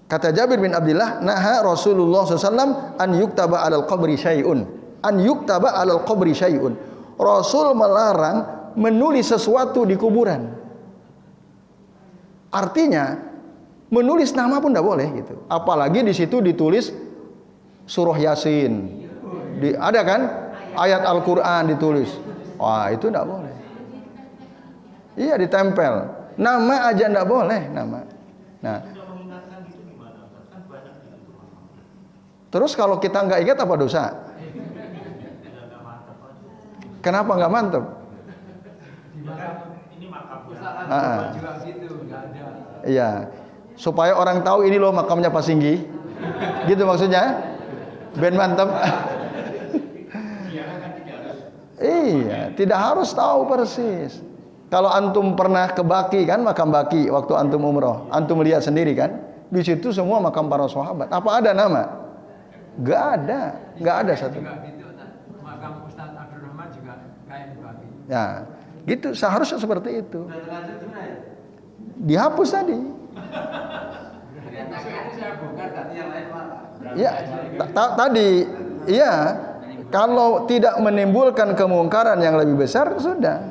kata Jabir bin Abdullah, naha Rasulullah SAW an yuktaba alal qabri syai'un. An yuktaba alal qabri syai'un. Rasul melarang menulis sesuatu di kuburan. Artinya menulis nama pun tidak boleh gitu. Apalagi di situ ditulis surah Yasin. Ada kan? Ayat Al-Qur'an ditulis. Wah, itu tidak boleh. Iya, ditempel. Nama aja tidak boleh, nama. Nah. Terus kalau kita nggak ingat apa dosa? Kenapa nggak mantep? Ini makam Iya. Supaya orang tahu ini loh makamnya Pak Singgi. Gitu maksudnya? Ben mantap. Iya, tidak harus tahu persis. Kalau antum pernah ke Baki kan, makam Baki waktu antum umroh, antum lihat sendiri kan, di situ semua makam para sahabat. Apa ada nama? Gak ada satu. Makam Ustaz Abdurrahman juga kayak di Baki. Ya, gitu seharusnya seperti itu. Dihapus tadi. Ya, tadi, iya. Kalau tidak menimbulkan kemungkaran yang lebih besar, sudah.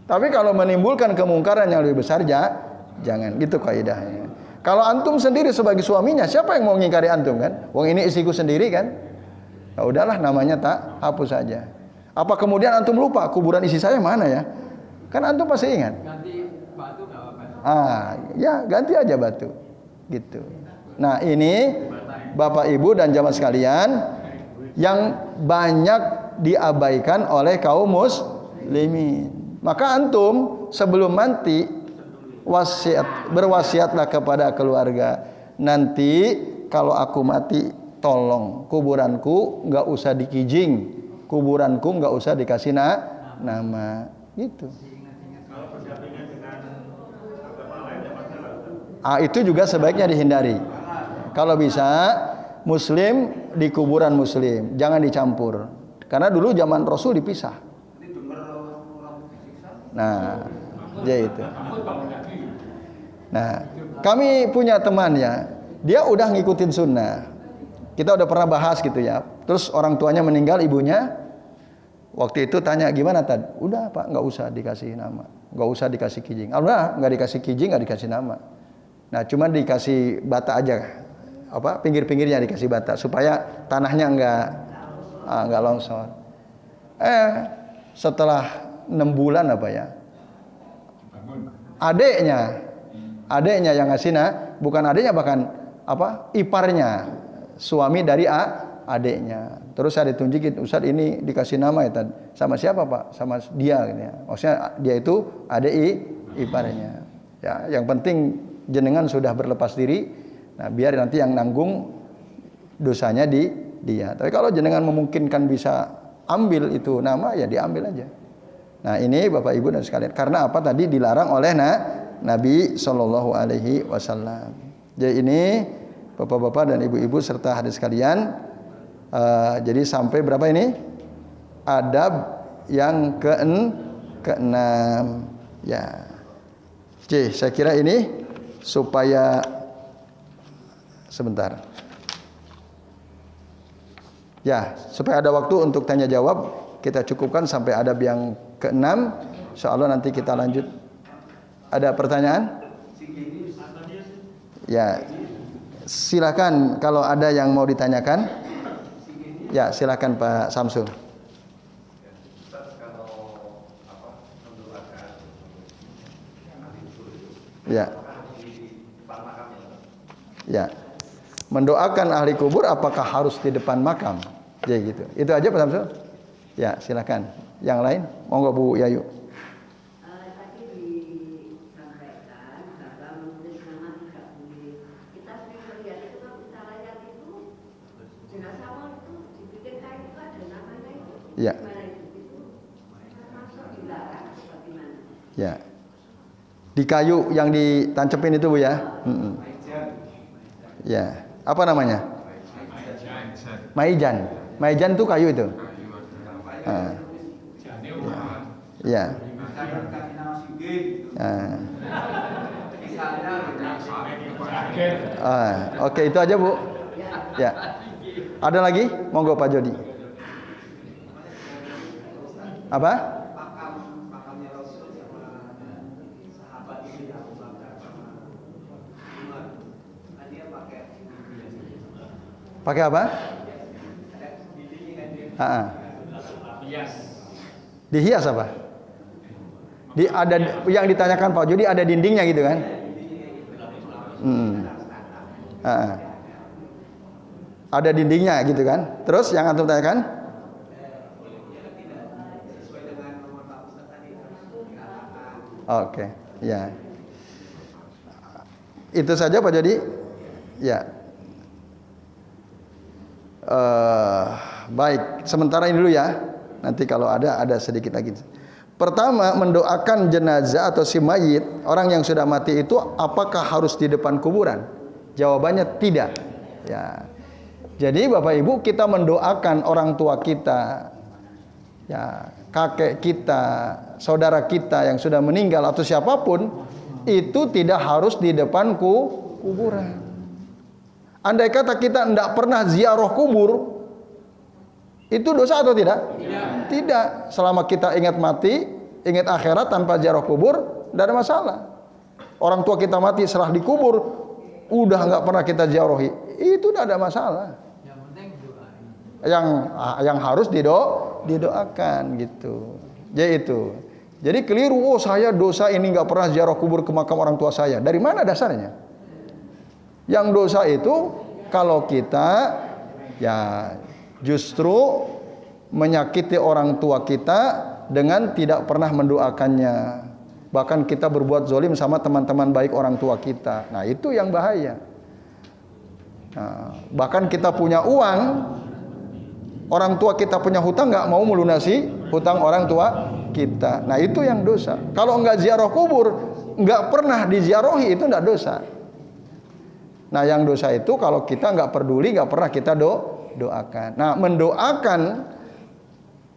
Tapi kalau menimbulkan kemungkaran yang lebih besar, jangan. Gitu kaidahnya. Kalau antum sendiri sebagai suaminya, siapa yang mau ngingkari antum kan? Wong ini istriku sendiri kan? Ya udahlah, namanya tak hapus saja. Apa kemudian antum lupa kuburan istri saya mana ya? Kan antum pasti ingat. Ganti batu nggak apa-apa. Ya ganti aja batu. Gitu. Nah ini Bapak Ibu dan jamaah sekalian, yang banyak diabaikan oleh kaum muslimin. Maka antum sebelum mati berwasiatlah kepada keluarga. Nanti kalau aku mati, tolong kuburanku nggak usah dikijing, kuburanku nggak usah dikasih nama. Gitu. Itu juga sebaiknya dihindari. Kalau bisa Muslim di kuburan Muslim, jangan dicampur. Karena dulu zaman Rasul dipisah. Nah, itu. Nah, kami punya teman ya, dia udah ngikutin sunnah. Kita udah pernah bahas gitu ya. Terus orang tuanya meninggal, ibunya. Waktu itu tanya gimana Tad? Udah Pak, nggak usah dikasih nama, nggak usah dikasih kijing. Udah, nggak dikasih kijing, nggak dikasih nama. Nah, cuma dikasih bata aja. Pinggir-pinggirnya dikasih bata supaya tanahnya enggak longsor. Setelah 6 bulan adeknya yang ngasih bukan adeknya, bahkan iparnya, suami dari adeknya. Terus saya ditunjukin, Ustaz ini dikasih nama ya Tad. Sama siapa Pak? Sama dia gitu ya. Maksudnya dia itu adek iparnya. Ya, yang penting jenengan sudah berlepas diri. Nah, biar nanti yang nanggung dosanya dia. Tapi kalau jenengan memungkinkan bisa ambil itu nama, ya diambil aja. Nah, ini Bapak Ibu dan sekalian. Karena apa tadi dilarang oleh Nabi Shallallahu Alaihi Wasallam. Jadi ini Bapak-bapak dan ibu-ibu serta hadirin sekalian. Jadi sampai berapa ini? Adab yang keenam. Ya. Saya kira ini supaya sebentar. Ya, supaya ada waktu untuk tanya jawab, kita cukupkan sampai adab yang keenam. Insyaallah nanti kita lanjut. Ada pertanyaan? Ya. Silakan kalau ada yang mau ditanyakan. Ya, silakan Pak Samsul. Ya. Ya. Mendoakan ahli kubur apakah harus di depan makam? Jadi gitu. Itu aja Pak Samsul? Ya, silakan. Yang lain? Monggo Bu Yayu. Tadi disampaikan bahwa menulis nama tidak boleh. Kita sering lihat itu kalau kita lihat itu jenazah itu dibikin kain itu ada namanya itu. Ya. Gimana itu masuk dilarang bagaimana? Ya. Di kayu yang ditancepin itu Bu ya? Ya. Apa namanya? Maijan. Maijan itu kayu itu. Ya. Oke, itu aja Bu. Ya. Ada lagi? Monggo Pak Jody. Apa? Pakai apa? Dihias apa? Ada yang ditanyakan Pak Jody, ada dindingnya gitu kan? Ada dindingnya gitu kan? Terus yang antum tanyakan? Oke, ya. Itu saja Pak Jody. Ya. Baik, sementara ini dulu ya. Nanti kalau ada sedikit lagi. Pertama, mendoakan jenazah atau si mayit, orang yang sudah mati itu apakah harus di depan kuburan? Jawabannya tidak. Ya. Jadi Bapak Ibu, kita mendoakan orang tua kita, ya, kakek kita, saudara kita yang sudah meninggal atau siapapun, itu tidak harus di depan kuburan. Andai kata kita tidak pernah ziarah kubur, itu dosa atau tidak? Tidak. Selama kita ingat mati, ingat akhirat tanpa ziarah kubur, tidak ada masalah. Orang tua kita mati setelah dikubur, udah nggak pernah kita ziarahi, itu tidak ada masalah. Yang penting doa. Yang harus didoakan gitu. Jadi itu. Jadi keliru. Oh, saya dosa ini nggak pernah ziarah kubur ke makam orang tua saya. Dari mana dasarnya? Yang dosa itu kalau kita ya justru menyakiti orang tua kita dengan tidak pernah mendoakannya. Bahkan kita berbuat zalim sama teman-teman baik orang tua kita. Nah, itu yang bahaya. Nah, bahkan kita punya uang, orang tua kita punya hutang, nggak mau melunasi hutang orang tua kita. Nah, itu yang dosa. Kalau nggak ziarah kubur, nggak pernah diziarahi, itu nggak dosa. Nah, yang dosa itu kalau kita nggak peduli, nggak pernah kita doakan. Nah, mendoakan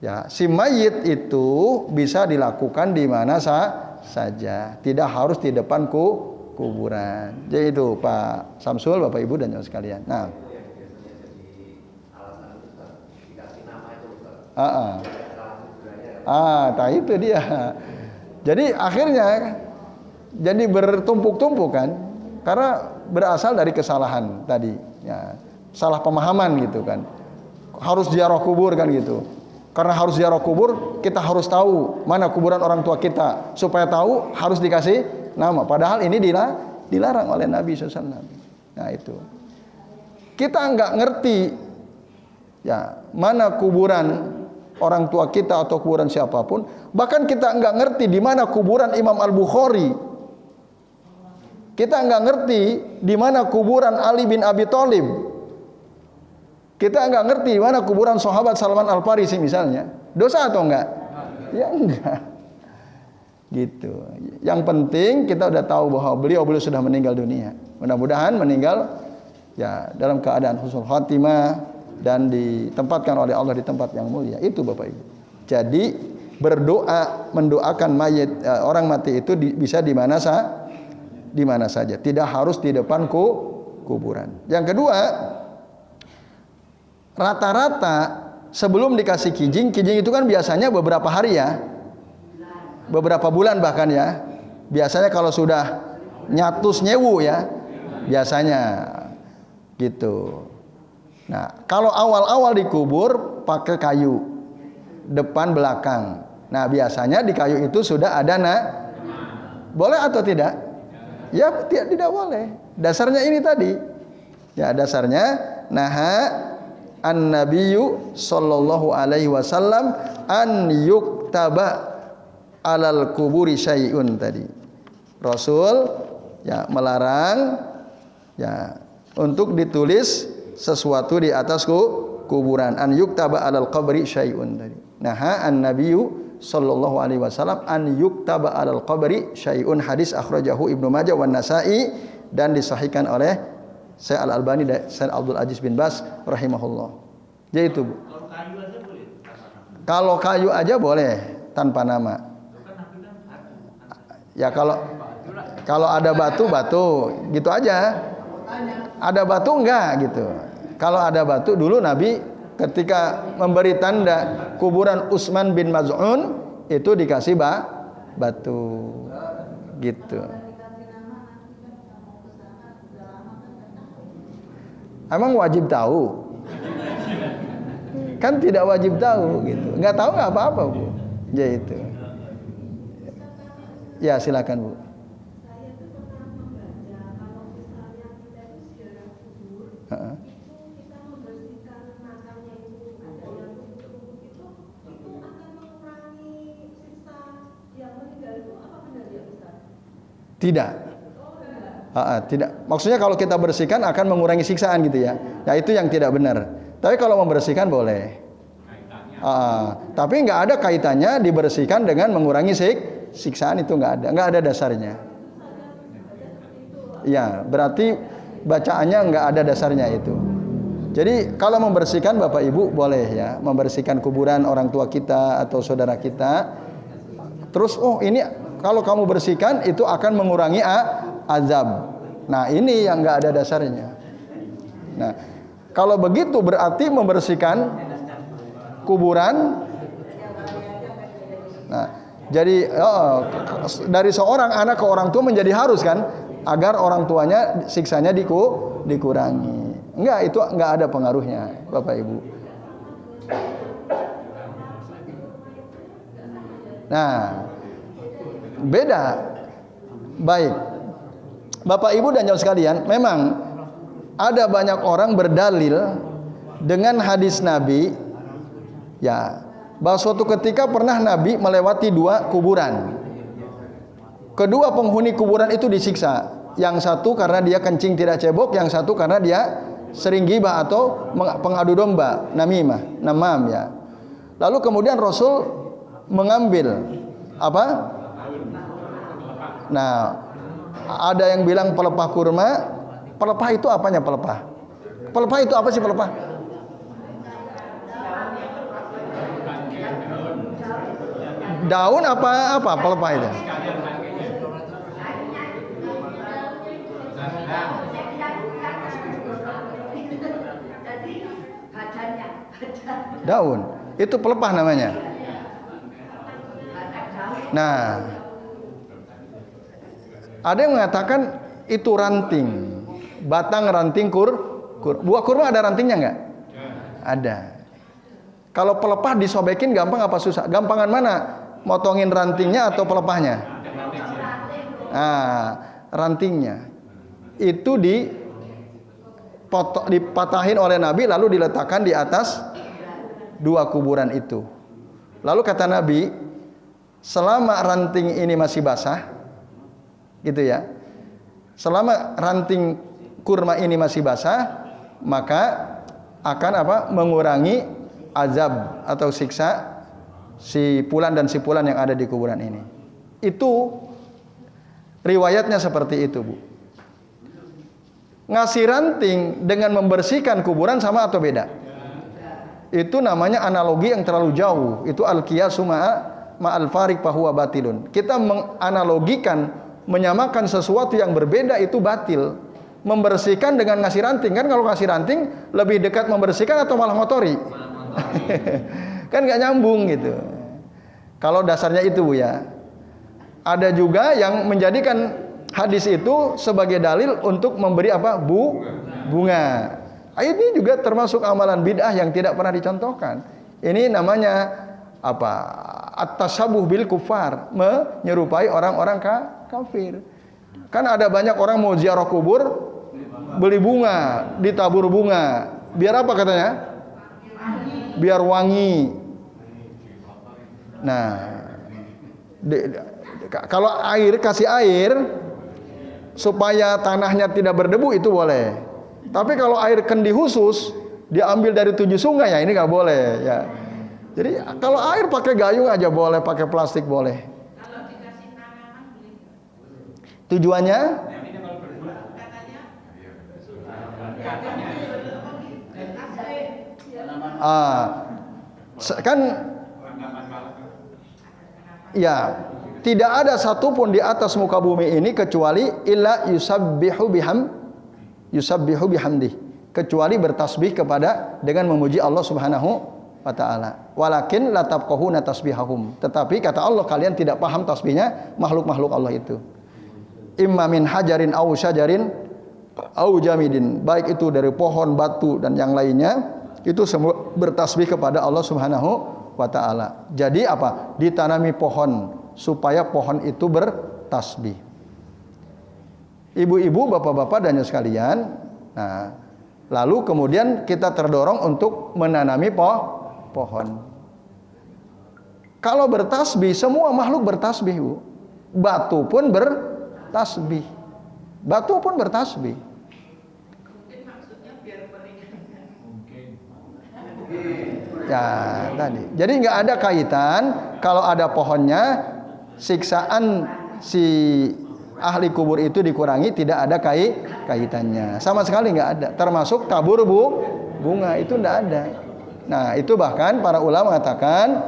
ya si mayit itu bisa dilakukan di mana saja, tidak harus di depan kuburan. Jadi itu Pak Samsul, Bapak Ibu dan sekalian. Nah, itu dia. Jadi akhirnya jadi bertumpuk-tumpuk kan, karena berasal dari kesalahan tadi, ya, salah pemahaman gitu kan. Harus ziarah kubur kan gitu. Karena harus ziarah kubur, kita harus tahu mana kuburan orang tua kita. Supaya tahu harus dikasih nama. Padahal ini dilarang oleh Nabi SAW. Nah itu. Kita nggak ngerti ya mana kuburan orang tua kita atau kuburan siapapun. Bahkan kita nggak ngerti di mana kuburan Imam Al-Bukhari. Kita nggak ngerti di mana kuburan Ali bin Abi Thalib. Kita nggak ngerti di mana kuburan sahabat Salman Al-Farisi misalnya. Dosa atau enggak? Ya enggak. Gitu. Yang penting kita udah tahu bahwa beliau sudah meninggal dunia. Mudah-mudahan meninggal ya dalam keadaan husnul khatimah dan ditempatkan oleh Allah di tempat yang mulia. Itu Bapak Ibu. Jadi berdoa, mendoakan mayit orang mati itu bisa di mana saja, tidak harus di depan kuburan. Yang kedua, rata-rata sebelum dikasih kijing itu kan biasanya beberapa hari ya, beberapa bulan bahkan ya. Biasanya kalau sudah nyatus nyewu ya, biasanya gitu. Nah, kalau awal-awal dikubur pakai kayu depan belakang. Nah, biasanya di kayu itu sudah ada boleh atau tidak? Ya, tidak boleh. Dasarnya ini tadi. Ya, dasarnya an-nabiyyu sallallahu alaihi wasallam an yuktaba alal kuburi syai'un tadi. Rasul ya melarang ya untuk ditulis sesuatu di atas kuburan. An yuktaba alal qabri syai'un tadi. An-nabiyyu sallallahu alaihi wasallam an yuktaba alal qabri syai'un, hadis akhrajahu Ibnu Majah wan Nasa'i dan disahihkan oleh Syekh Al-Albani dan Syekh Abdul Aziz bin Baz rahimahullah. Jadi itu Bu. Kalau kayu aja boleh tanpa nama. Ya kalau ada batu gitu aja. Ada batu enggak gitu. Kalau ada batu, dulu Nabi ketika memberi tanda kuburan Utsman bin Maz'un itu dikasih batu gitu. Emang wajib tahu? Kan tidak wajib tahu gitu. Nggak tahu nggak apa-apa Bu. Ya itu. Ya silakan Bu. Tidak. Tidak. Maksudnya kalau kita bersihkan akan mengurangi siksaan gitu ya. Ya itu yang tidak benar. Tapi kalau membersihkan boleh. Tapi nggak ada kaitannya dibersihkan dengan mengurangi siksaan, itu nggak ada dasarnya. Ya, berarti bacaannya nggak ada dasarnya itu. Jadi kalau membersihkan Bapak Ibu boleh ya, membersihkan kuburan orang tua kita atau saudara kita. Terus ini kalau kamu bersihkan itu akan mengurangi azab. Nah, ini yang nggak ada dasarnya. Nah, kalau begitu berarti membersihkan kuburan. Nah, jadi dari seorang anak ke orang tua menjadi harus kan, agar orang tuanya siksanya dikurangi. Enggak, itu enggak ada pengaruhnya, Bapak Ibu. Nah, beda. Baik. Bapak Ibu dan jamaah sekalian, memang ada banyak orang berdalil dengan hadis Nabi ya, bahwa suatu ketika pernah Nabi melewati 2 kuburan. Kedua penghuni kuburan itu disiksa. Yang satu karena dia kencing tidak cebok, yang satu karena dia sering gibah atau pengadu domba, namam ya. Lalu kemudian Rasul mengambil apa? Nah, ada yang bilang pelepah kurma. Pelepah itu apanya pelepah? Pelepah itu apa sih pelepah? Daun apa pelepah itu? Daun. Itu pelepah namanya. Nah, ada yang mengatakan itu ranting. Batang ranting buah kurma ada rantingnya enggak? Ada. Kalau pelepah disobekin gampang apa susah? Gampangan mana? Motongin rantingnya atau pelepahnya? Nah, rantingnya. Itu dipatahin oleh Nabi lalu diletakkan di atas 2 kuburan itu. Lalu kata Nabi, selama ranting ini masih basah, gitu ya. Selama ranting kurma ini masih basah, maka akan mengurangi azab atau siksa si fulan dan si fulan yang ada di kuburan ini. Itu riwayatnya seperti itu, Bu. Ngasih ranting dengan membersihkan kuburan sama atau beda? Itu namanya analogi yang terlalu jauh. Itu al-qiyasu ma'al farik fahuwa batilun. Kita menganalogikan, menyamakan sesuatu yang berbeda itu batil. Membersihkan dengan ngasih ranting, kan kalau ngasih ranting lebih dekat membersihkan atau malah ngotori? Kan nggak nyambung gitu. Kalau dasarnya itu, Bu ya. Ada juga yang menjadikan hadis itu sebagai dalil untuk memberi bunga. Ini juga termasuk amalan bid'ah yang tidak pernah dicontohkan. Ini namanya at-tasyabuh bil kufar, menyerupai orang-orang kafir. Kan ada banyak orang mau ziarah kubur, beli bunga, ditabur bunga. Biar apa katanya? Biar wangi. Nah, kalau kasih air supaya tanahnya tidak berdebu itu boleh. Tapi kalau air kendi khusus diambil dari 7 sungai ya ini nggak boleh ya. Jadi kalau air pakai gayung aja boleh, pakai plastik boleh. Kalau dikasih tanaman boleh. Tujuannya? Kan ya, tidak ada satupun di atas muka bumi ini kecuali illa yusabbihu bihamdi, kecuali bertasbih dengan memuji Allah Subhanahu wa taala. Walakin la tafqahuna tasbihahum, tetapi kata Allah kalian tidak paham tasbihnya makhluk-makhluk Allah itu. Imma min hajarin aw syajarin aw jamidin, baik itu dari pohon, batu dan yang lainnya, itu semua bertasbih kepada Allah Subhanahu wa taala. Jadi ditanami pohon supaya pohon itu bertasbih. Ibu-ibu, bapak-bapak dan sekalian, nah, lalu kemudian kita terdorong untuk menanami pohon. Kalau bertasbih, semua makhluk bertasbih, Bu. Batu pun bertasbih. Batu pun bertasbih. Mungkin maksudnya biar meringankan. Mungkin. Ya, tadi. Jadi nggak ada kaitan kalau ada pohonnya, siksaan si ahli kubur itu dikurangi, tidak ada kaitannya. Sama sekali nggak ada. Termasuk tabur bunga itu nggak ada. Nah, itu bahkan para ulama mengatakan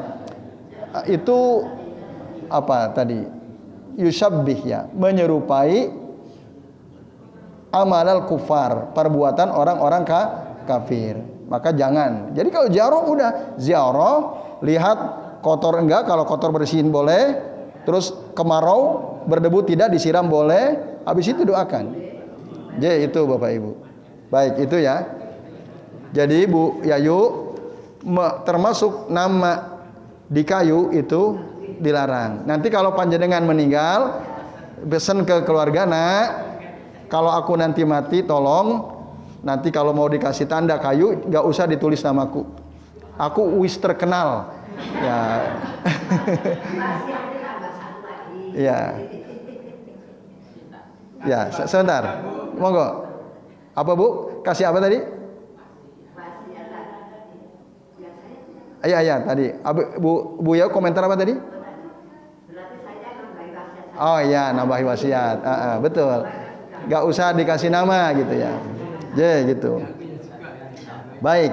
itu apa tadi? Yushabbih ya, menyerupai amalal kufar, perbuatan orang-orang kafir. Maka jangan. Jadi kalau ziarah udah ziarah, lihat kotor enggak, kalau kotor bersihin boleh, terus kemarau berdebu tidak disiram boleh, habis itu doakan. Jadi itu Bapak Ibu. Baik, itu ya. Jadi Bu Yayu, termasuk nama di kayu itu dilarang. Nanti kalau panjenengan meninggal, pesan ke keluarga, nak, kalau aku nanti mati tolong nanti kalau mau dikasih tanda kayu nggak usah ditulis namaku. Aku wis terkenal. Ya. Ya. Ya, sebentar. Monggo. Apa Bu? Kasih apa tadi? Iya, tadi. Bu ya komentar apa tadi? Oh iya, nambahi wasiat. Betul. Gak usah dikasih nama gitu ya. Gitu. Baik.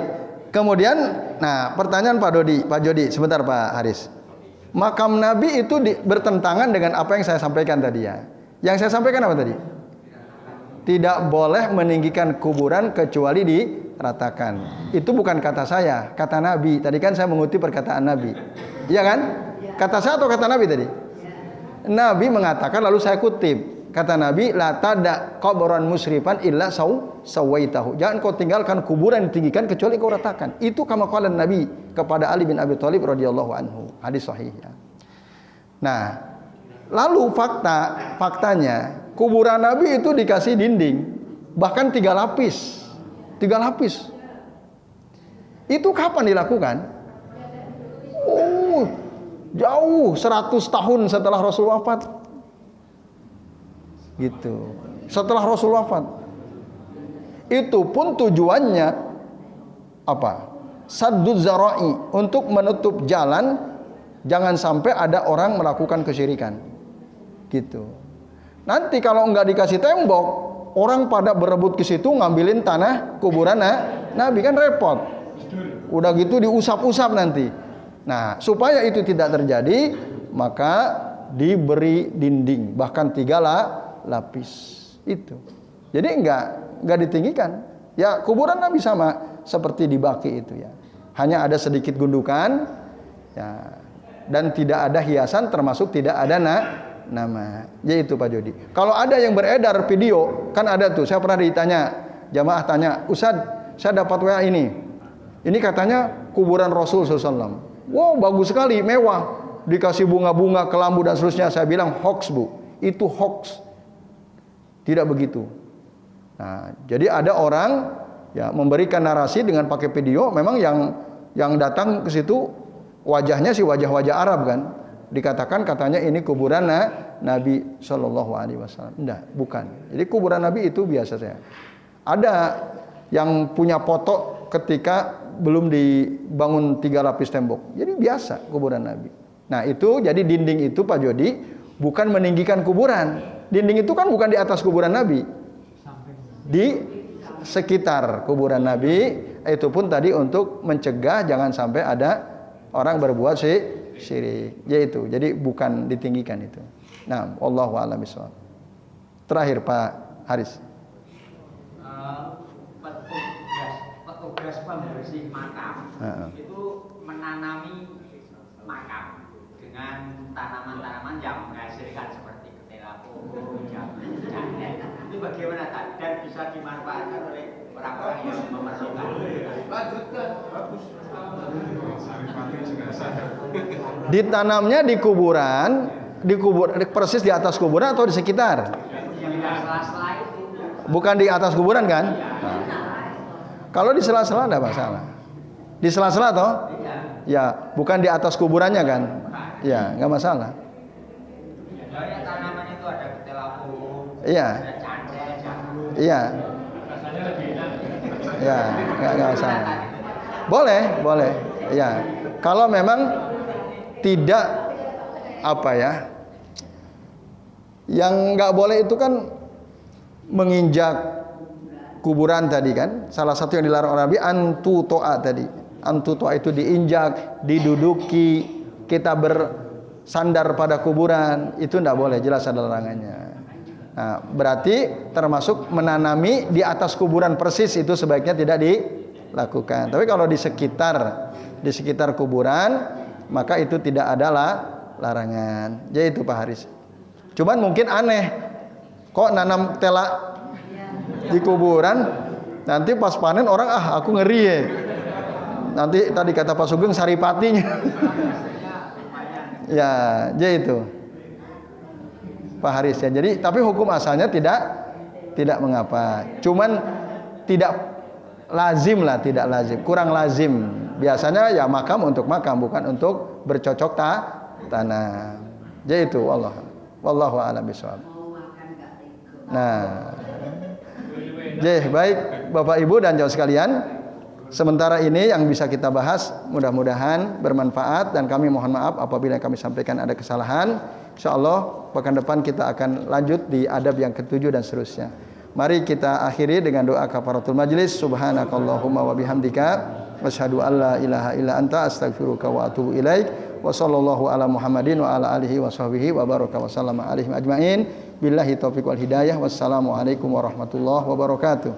Kemudian, nah pertanyaan Pak Jody, sebentar Pak Haris. Makam Nabi itu bertentangan dengan apa yang saya sampaikan tadi ya. Yang saya sampaikan apa tadi? Tidak boleh meninggikan kuburan kecuali diratakan. Itu bukan kata saya, kata Nabi. Tadi kan saya mengutip perkataan Nabi. Iya kan? Kata saya atau kata Nabi tadi? Nabi mengatakan, lalu saya kutip. Kata Nabi, la tada qabran musrifan illa sawaitahu. Jangan kau tinggalkan kuburan ditinggikan kecuali kau ratakan. Itu kama qala Nabi kepada Ali bin Abi Thalib radhiyallahu anhu. Hadis sahih ya. Nah, lalu faktanya kuburan Nabi itu dikasih dinding, bahkan 3 lapis. 3 lapis. Itu kapan dilakukan? Oh, jauh 100 tahun setelah Rasul wafat. Gitu. Setelah Rasul wafat. Itu pun tujuannya apa? Sadduz zara'i, untuk menutup jalan jangan sampai ada orang melakukan kesyirikan. Gitu. Nanti kalau enggak dikasih tembok, orang pada berebut ke situ ngambilin tanah kuburan Nabi, kan repot. Udah gitu diusap-usap nanti. Nah, supaya itu tidak terjadi, maka diberi dinding, bahkan 3 lapis. Itu. Jadi enggak ditinggikan. Ya, kuburan Nabi sama seperti di Baqi itu ya. Hanya ada sedikit gundukan ya, dan tidak ada hiasan, termasuk tidak ada nama. Yaitu Pak Jody. Kalau ada yang beredar video, kan ada tuh, saya pernah ditanya, jamaah tanya, "Ustaz, saya dapat WA ini. Ini katanya kuburan Rasul SAW. Wow, bagus sekali, mewah. Dikasih bunga-bunga, kelambu dan seterusnya." Saya bilang, hoax Bu. Itu hoax. Tidak begitu. Nah, jadi ada orang ya memberikan narasi dengan pakai video, memang yang datang ke situ wajahnya sih wajah-wajah Arab kan. Dikatakan katanya ini kuburan Nabi Shallallahu Alaihi Wasallam. Enggak, bukan. Jadi kuburan Nabi itu biasa saya. Ada yang punya foto ketika belum dibangun 3 lapis tembok. Jadi biasa kuburan Nabi. Nah itu jadi dinding itu Pak Jody bukan meninggikan kuburan. Dinding itu kan bukan di atas kuburan Nabi. Di sekitar kuburan Nabi. Itu pun tadi untuk mencegah jangan sampai ada orang berbuat syirik. Yaitu. Jadi bukan ditinggikan itu. Nah, wallahu a'lam bishawab. Terakhir Pak Haris. Petugas pembersih makam itu menanami makam dengan tanaman-tanaman yang menghasilkan seperti ketela pohon, jamet. Itu bagaimana Pak? Dan bisa dimanfaatkan oleh orang-orang yang memerlukan. Lanjutkan, bagus. Ditanamnya di kuburan, persis di atas kuburan atau di sekitar? Bukan di atas kuburan kan? Nah. Kalau di sela-sela tidak masalah. Di sela-sela toh? Ya, bukan di atas kuburannya kan? Ya, nggak masalah. Banyak tanaman itu ada ketela pohon, iya. ada candel, jambu. Iya. Ya, nggak masalah. Boleh. Ya. Kalau memang tidak apa ya? Yang nggak boleh itu kan menginjak kuburan tadi kan. Salah satu yang dilarang oleh Nabi antu to'a tadi. Antu to'a itu diinjak, diduduki, kita bersandar pada kuburan, itu tidak boleh, jelas ada larangannya. Nah, berarti termasuk menanami di atas kuburan persis itu sebaiknya tidak dilakukan. Tapi kalau di sekitar kuburan, maka itu tidak ada larangan. Jadi itu Pak Haris. Cuman mungkin aneh, kok nanam tela di kuburan, nanti pas panen orang aku ngeri ya. Nanti tadi kata Pak Sugeng saripatinya. Ya, jadi itu Pak Haris ya. Jadi tapi hukum asalnya tidak mengapa. Cuman tidak lazim, kurang lazim. Biasanya ya makam untuk makam, bukan untuk bercocok tanam. Jadi itu wallahu a'lam bishawab. Nah, baik Bapak Ibu dan jauh sekalian, sementara ini yang bisa kita bahas mudah-mudahan bermanfaat dan kami mohon maaf apabila kami sampaikan ada kesalahan. Insyaallah pekan depan kita akan lanjut di adab yang ketujuh dan seterusnya. Mari kita akhiri dengan doa kafaratul majlis. Subhanakallahumma wa bihamdika asyhadu an la ilaha illa anta astaghfiruka wa atubu ilaik. Wa sallallahu ala Muhammadin wa ala alihi wa sahbihi wa baraka wa sallama alaihim ajmain. Billahi taufiq wal hidayah. Wassalamu alaikum warahmatullahi wabarakatuh.